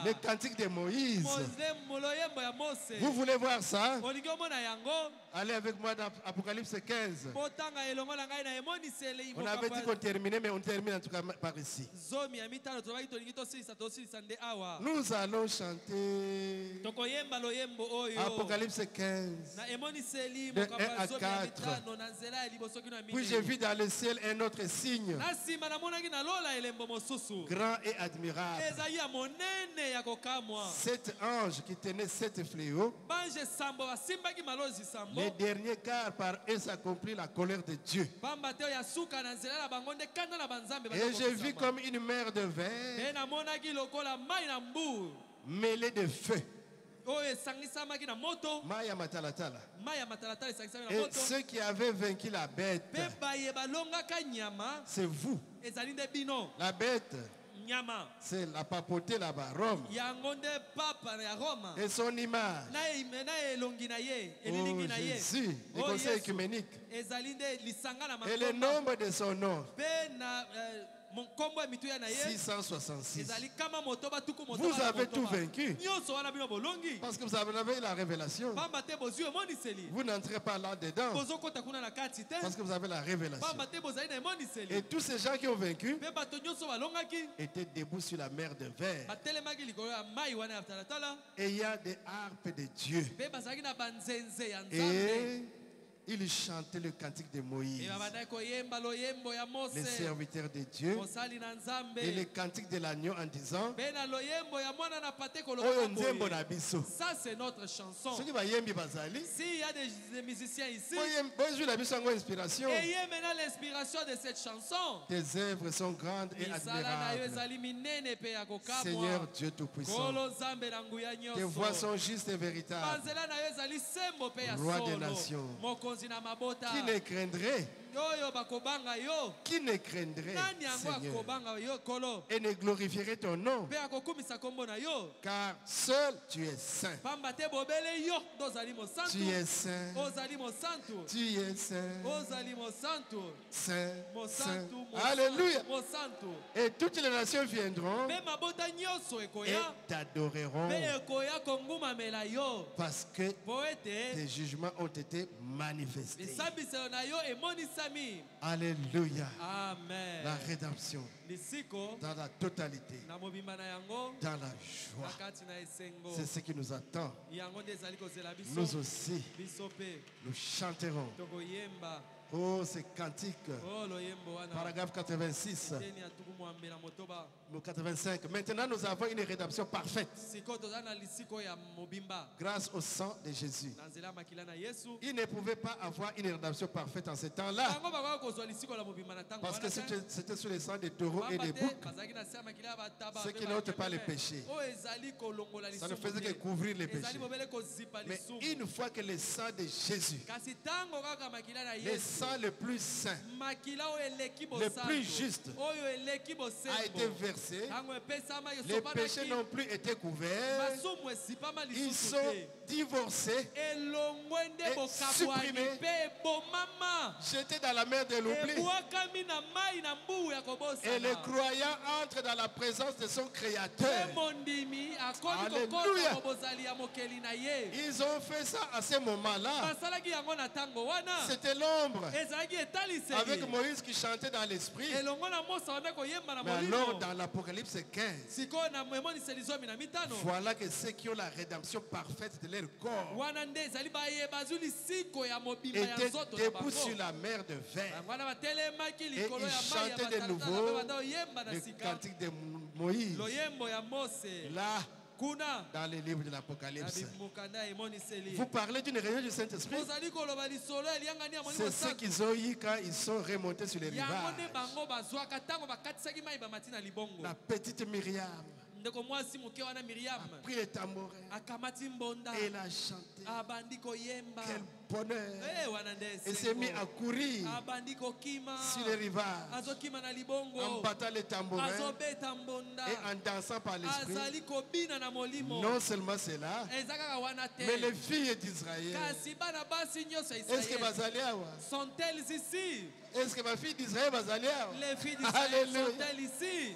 le cantique de Moïse. Vous voulez voir ça? Allez avec moi dans Apocalypse 15. On avait dit qu'on terminait, mais on termine en tout cas par ici. Nous allons chanter Apocalypse 15, de 1 à 4. Puis j'ai vu dans le ciel un autre signe, grand et admirable. 7 anges qui tenaient 7 fléaux. Les derniers, car par eux s'accomplit la colère de Dieu. Et j'ai vu comme une mer de verre mêlée de feu. Et ceux qui avaient vaincu la bête, c'est vous. La bête, c'est la papauté là-bas, Rome. Et son image. Oh Jésus, le conseil œcuménique. Et le nombre de son nom. 666. Vous avez tout vaincu. Parce que vous avez la révélation. Vous n'entrez pas là-dedans. Parce que vous avez la révélation. Et tous ces gens qui ont vaincu étaient debout sur la mer de verre. Et il y a des harpes de Dieu. Et il chantait le cantique de Moïse, les serviteurs de Dieu, et le cantique de l'agneau en disant, ça c'est notre chanson. S'il y a des musiciens ici, ayez maintenant l'inspiration de cette chanson. Tes œuvres sont grandes et admirables, Seigneur Dieu Tout-Puissant. Tes voies sont justes et véritables, Roi des nations. Qui ne craindrait? Qui ne craindrait, Seigneur, et ne glorifierait ton nom? Car seul tu es saint. Tu es saint. Tu es saint. Saint, saint. Alléluia. Et toutes les nations viendront et t'adoreront parce que tes jugements ont été manifestés. Alléluia. Amen. La rédemption dans la totalité, dans la joie. C'est ce qui nous attend. Nous aussi, nous chanterons. Oh, ces cantiques. Paragraphe 86. 85. Maintenant, nous avons une rédemption parfaite. Grâce au sang de Jésus. Il ne pouvait pas avoir une rédemption parfaite en ce temps-là. Parce que c'était sur le sang des taureaux et des boucs. Ceux qui n'ôtent pas les péchés. Ça ne faisait que couvrir les péchés. Mais une fois que le sang de Jésus, le sang le plus saint, le plus juste, a été versé, les péchés n'ont plus été couverts, ils sont divorcé et supprimé, jeté dans la mer de l'oubli. Et les croyants entrent dans la présence de son Créateur. Alléluia. Ils ont fait ça à ce moment-là. C'était l'ombre avec Moïse qui chantait dans l'esprit. Mais alors dans l'Apocalypse 15, voilà que ceux qui ont la rédemption parfaite de leur corps étaient debout sur la mer de verre. Et ils chantaient de nouveau le cantique de Moïse. Là, dans les livres de l'Apocalypse. Vous parlez d'une réunion du Saint-Esprit. C'est ce qu'ils ont eu quand ils sont remontés sur les rivages. La petite Myriam a pris les tambourins et elle a chanté. Quel bonheur! Et s'est mis à courir sur les rivages en battant les tambourins et en dansant par l'esprit. Non seulement cela, mais les filles d'Israël, est-ce que sont-elles ici? Est-ce que ma fille d'Israël va aller? Les filles d'Israël sont-elles ici?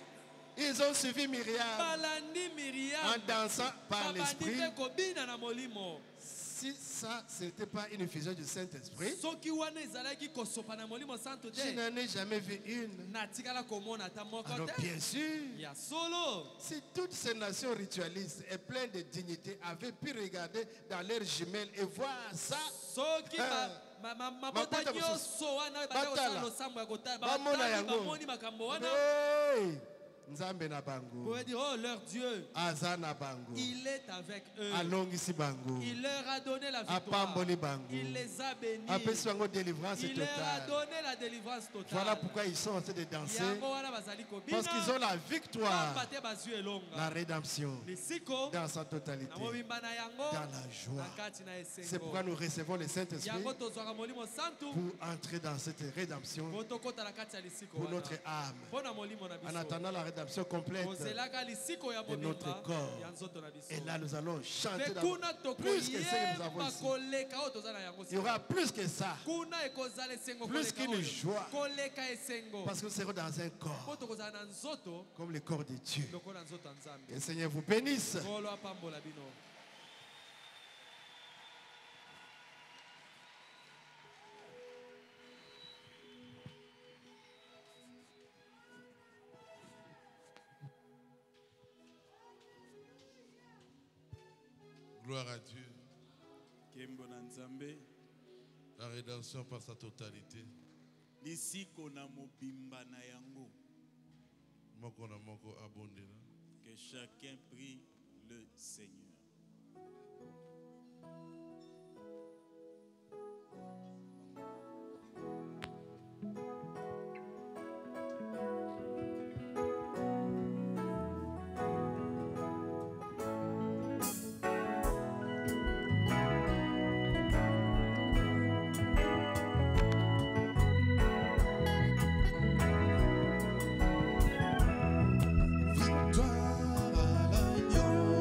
Ils ont suivi Myriam en dansant par l'esprit. Si ça, ce n'était pas une effusion du Saint-Esprit, je n'en ai jamais vu une. Alors bien sûr, si toutes ces nations ritualistes et pleines de dignité avaient pu regarder dans leurs jumelles et voir ça, vous pouvez dire, oh leur Dieu, il est avec eux. Il leur a donné la victoire. Il les a bénis. Il leur a donné la délivrance totale. Voilà pourquoi ils sont en train de danser. Parce qu'ils ont la victoire, la rédemption dans sa totalité, dans la joie. C'est pourquoi nous recevons le Saint-Esprit pour entrer dans cette rédemption pour notre âme. En attendant la rédemption complète de notre corps. Et là, nous allons chanter plus que ce que nous avons ici. Il y aura plus que ça. Plus qu'une joie. Parce que nous serons dans un corps comme le corps de Dieu. Que le Seigneur vous bénisse. Gloire à Dieu. La rédemption par sa totalité. Que chacun prie le Seigneur. Victoire à l'agneau.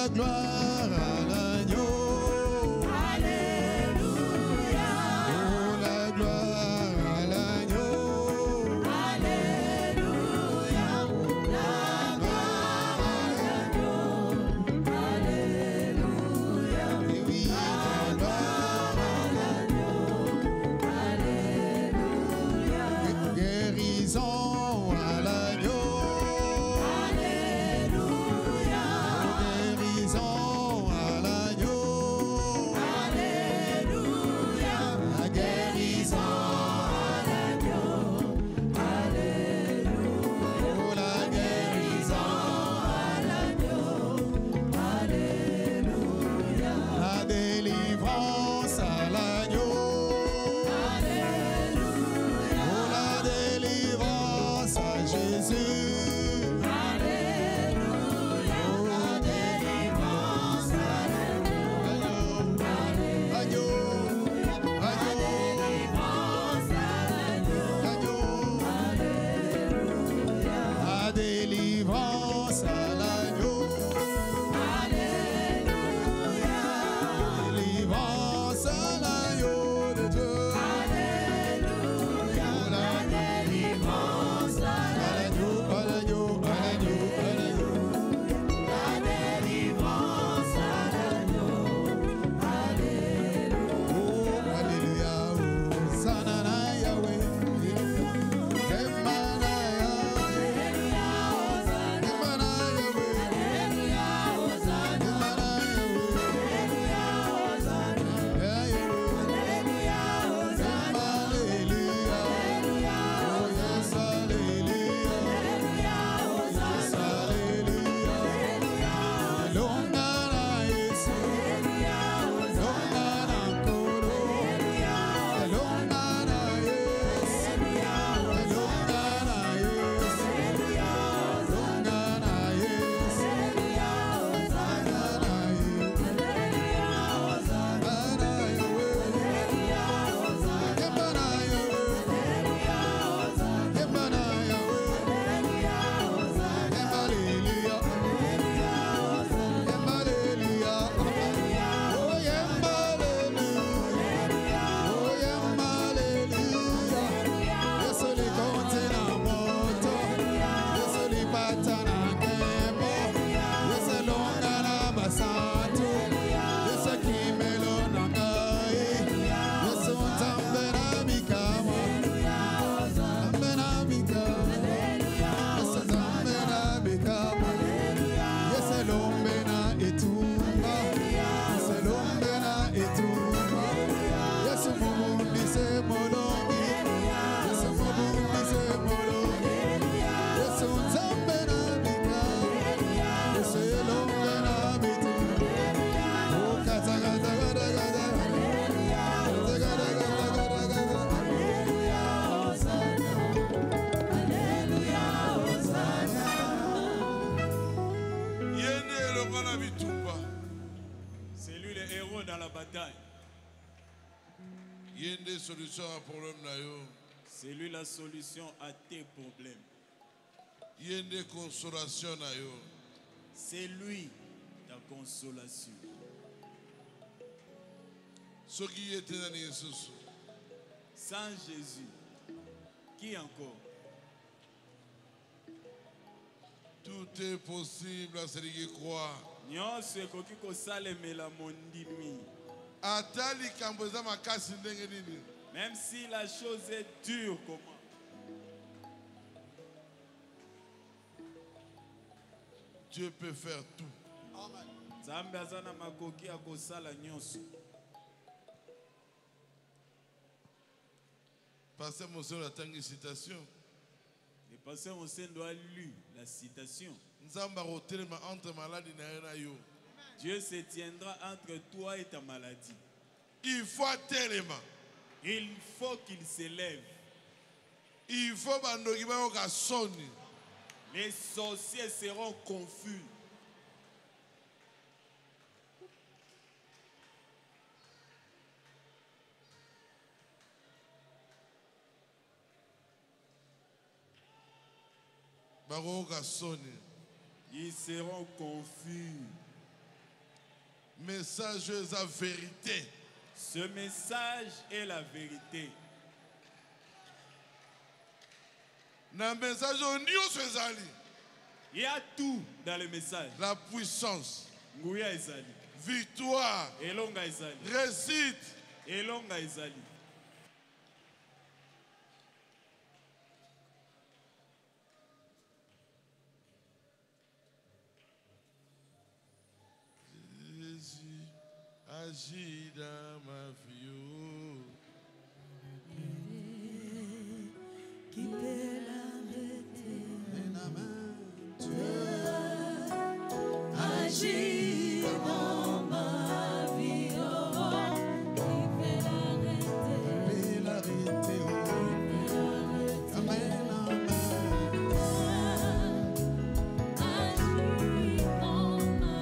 la gloire à l'agneau. Alléluia. Oh, la gloire à l'agneau. Alléluia. La gloire à l'agneau. Alléluia. Et oui, la gloire à l'agneau. Alléluia. guérison à l'agneau. Alléluia. Guérison à l'agneau. Alléluia. La guérison À l'agneau. Alléluia. oh, la guérison. À l'agneau. Alléluia. La délivrance à l'agneau. Alléluia. Oh, la délivrance à Jésus. Alléluia. La délivrance à l'agneau. Agneau, agneau, Délivrance à l'agneau. agneau. La délivrance à l'agneau. Alléluia. Délivrance à l'agneau de Dieu. Alléluia. La délivrance à L'agneau, l'agneau, l'agneau, l'agneau. la délivrance à l'agneau. Alléluia. Oh, alléluia, oh, Sanana Yahweh. Emana Yahweh. Alléluia. Hosanna. Emana Yahweh. Alléluia. Hosanna. Emana Yahweh. Alléluia. Hosanna. Yeah, Yahweh. Alléluia. Hosanna. Hallelujah. Alléluia. Oh, yes, hallelujah. Alléluia. Yes, Hosanna. hallelujah. Alléluia. Longana Yesu. Alléluia. Hosanna. Longana Koro. Alléluia. Longana Yesu. Longana Yesu. Alléluia. Longana Yesu. Alléluia. Hosanna. Longana Yesu. Alléluia. Hosanna. Emana Yahweh. Alléluia. Hosanna. Emana Yahweh. Alléluia. Hosanna. Emana Yahweh. Alléluia. Hosanna. Hallelujah. Alléluia. Hosanna. Hallelujah. Oh, yeah, hallelujah. Oh, yeah, hallelujah. Yesu likonte na moto. Yesu lipata na kembo. Yesu longa na basantu. Yesu kimelo na ngai. Yesu ntambe na bikama. Ntambe na bikama. Yesu ntambe na bikama. Yesu lombe na etumba. Yesu lombe na etumba. Yesu mubundise molongi. Yesu mubundise molongi. Yesu ntambe na bikama. Yesu lombe na bitumba. Oh, kata kata kata kata. Kata kata kata kata kata. Yende elongana bitumba. C'est lui le héros dans la bataille. Yende solution à problème na yo. C'est lui la solution à tes problèmes. Yende consolation na yo. C'est lui ta consolation. Soki yete na Yesu. Sans Jésus, qui encore? Tout est possible à celui qui croit. Nyonso ekoki kosalemela mondimi. Ata likambo eza makasi ndenge nini. Même si la chose est dure, comment? Dieu peut faire tout. Nzambe aza na makoki ya kosala nyonso. Pasteur Monseigneur a tangi citation. Le pasteur Monsendo a lu la citation. Nzamba rotelema entre maladie na yo na yo. Dieu se tiendra entre toi et ta maladie. Il faut telema. Il faut qu'il s'élève. Il faut bandoki bayoka soni. Les sorciers seront confus. Baroka soni. Ils seront confus. Message est la vérité. Ce message est la vérité. Dans le message, il y a tout dans le message. La puissance, victoire, réussite. Jésus agit dans ma vie. Qui peut l'arrêter? Agis dans ma vie, qui peut l'arrêter? Amen, amen. Agis dans ma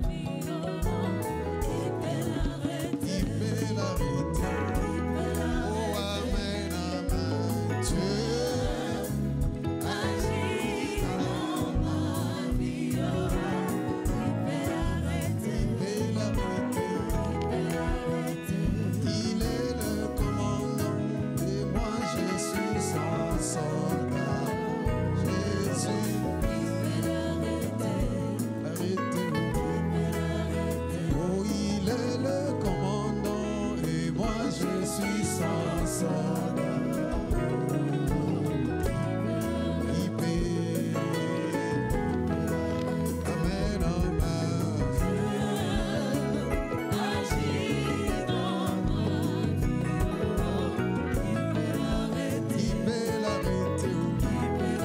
vie, qui peut l'arrêter? Oh, amen, amen. Dieu agit dans ma vie, il est le commandant et moi je suis son soldat. Jésus, il peut l'arrêter. Oh, il est le commandant et moi je suis son soldat. Il peut. Amen, amen. Agis dans ma vie, il peut l'arrêter.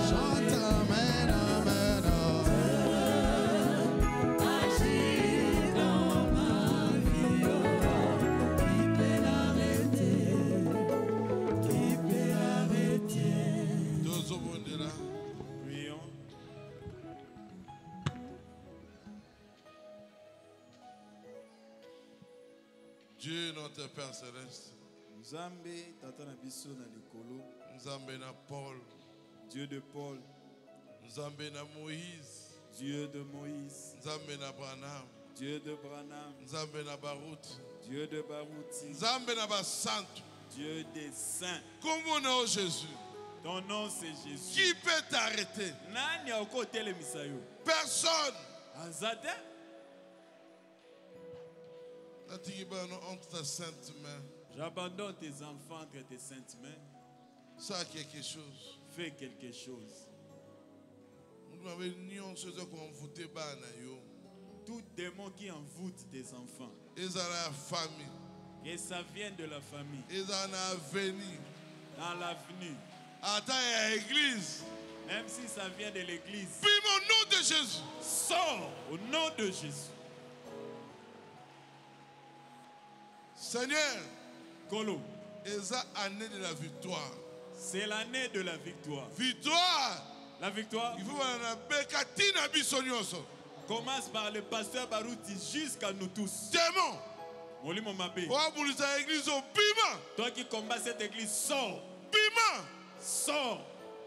Chante amen, amen. Agis dans ma vie, il peut l'arrêter. Il peut arrêter. Deux hommes de là. Prions. Dieu notre Père Céleste. Nzambe tata na biso na likolo. Nzambe na Paul. Dieu de Paul, Nzambe na Moïse. Dieu de Moïse, Nzambe na Branham. Dieu de Branham, Nzambe na Barut. Dieu de Barouti, Nzambe na Basantu. Dieu des saints. Comme mon nom Jésus. Ton nom c'est Jésus. Qui peut t'arrêter? Nani akote misayo? Personne. Azate? Entre ta sainte main. J'abandonne tes enfants entre tes saintes mains. Ça a quelque chose. Fais quelque chose. Tout démon qui envoûte tes enfants, que ça vienne de la famille, dans l'avenir, même si ça vient de l'église, puis au nom de Jésus, sors au nom de Jésus. Seigneur, Kolo, année de la victoire. c'est l'année de la victoire. Victoire. La victoire Il faut commence par le pasteur Barouti jusqu'à nous tous. Démon. Molimo Mabé. Toi qui combats cette église, sors. Piment. Sors.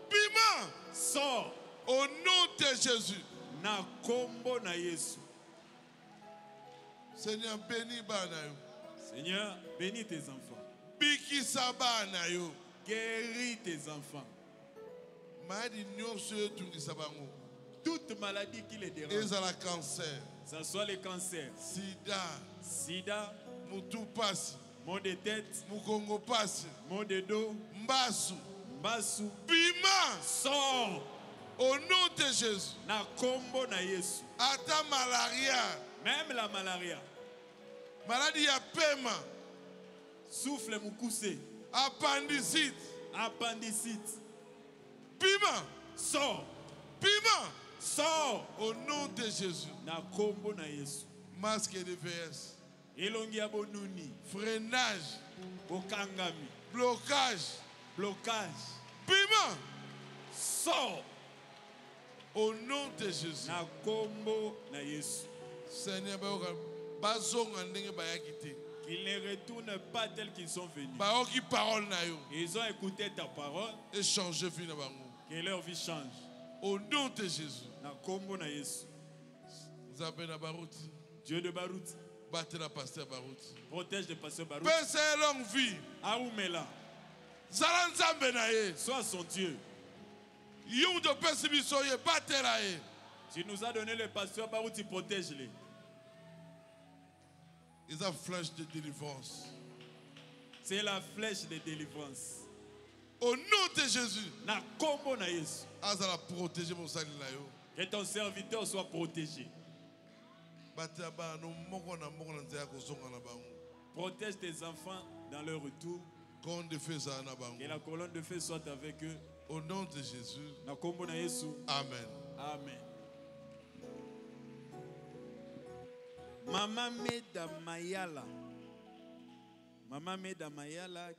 Piment. Sors. Au nom de Jésus. Na kombo na Yesu. Seigneur, bénis Banayo. Seigneur, bénis tes enfants. Biki Sabanayo. Guéris tes enfants. Toute maladie qui les dérange, ça soit le cancer, sida, maux de tête, maux de dos, mbasu, sors au nom de Jésus. Na kombo na Yesu. Ata malaria, même la malaria, maladie ya pema, souffle mukuse, appendicite, piment, sors, piment, sors au nom de Jésus. Na kombo na Yesu. Masque de VS, elongi ya bonuni, freinage, okangami, blocage, piment, sors au nom de Jésus. Na kombo na Yesu. Seigneur, bazonga ndenge bayakite. Qu'ils ne retournent pas tels qu'ils sont venus. Ils ont écouté ta parole. Et changé. Que leur vie change. Au nom de Jésus. Na kombo na Yesu. Nzambe na Barouti. Dieu de Barouti. Protège le pasteur Barout. Paix longue vie. Aoumela. Sois son Dieu. Tu nous as donné le pasteur Barout, tu protèges-les. Ils ont flèche de délivrance. C'est la flèche de délivrance. Au nom de Jésus. Na kombo na Yesu. Azala protéger mon salut là yo. Que ton serviteur soit protégé. Protège tes enfants dans leur retour. Que la colonne de feu soit avec eux. Au nom de Jésus. Na kombo na Yesu. Amen. Amen. Maman Meda Mayala. Maman Meda Mayala.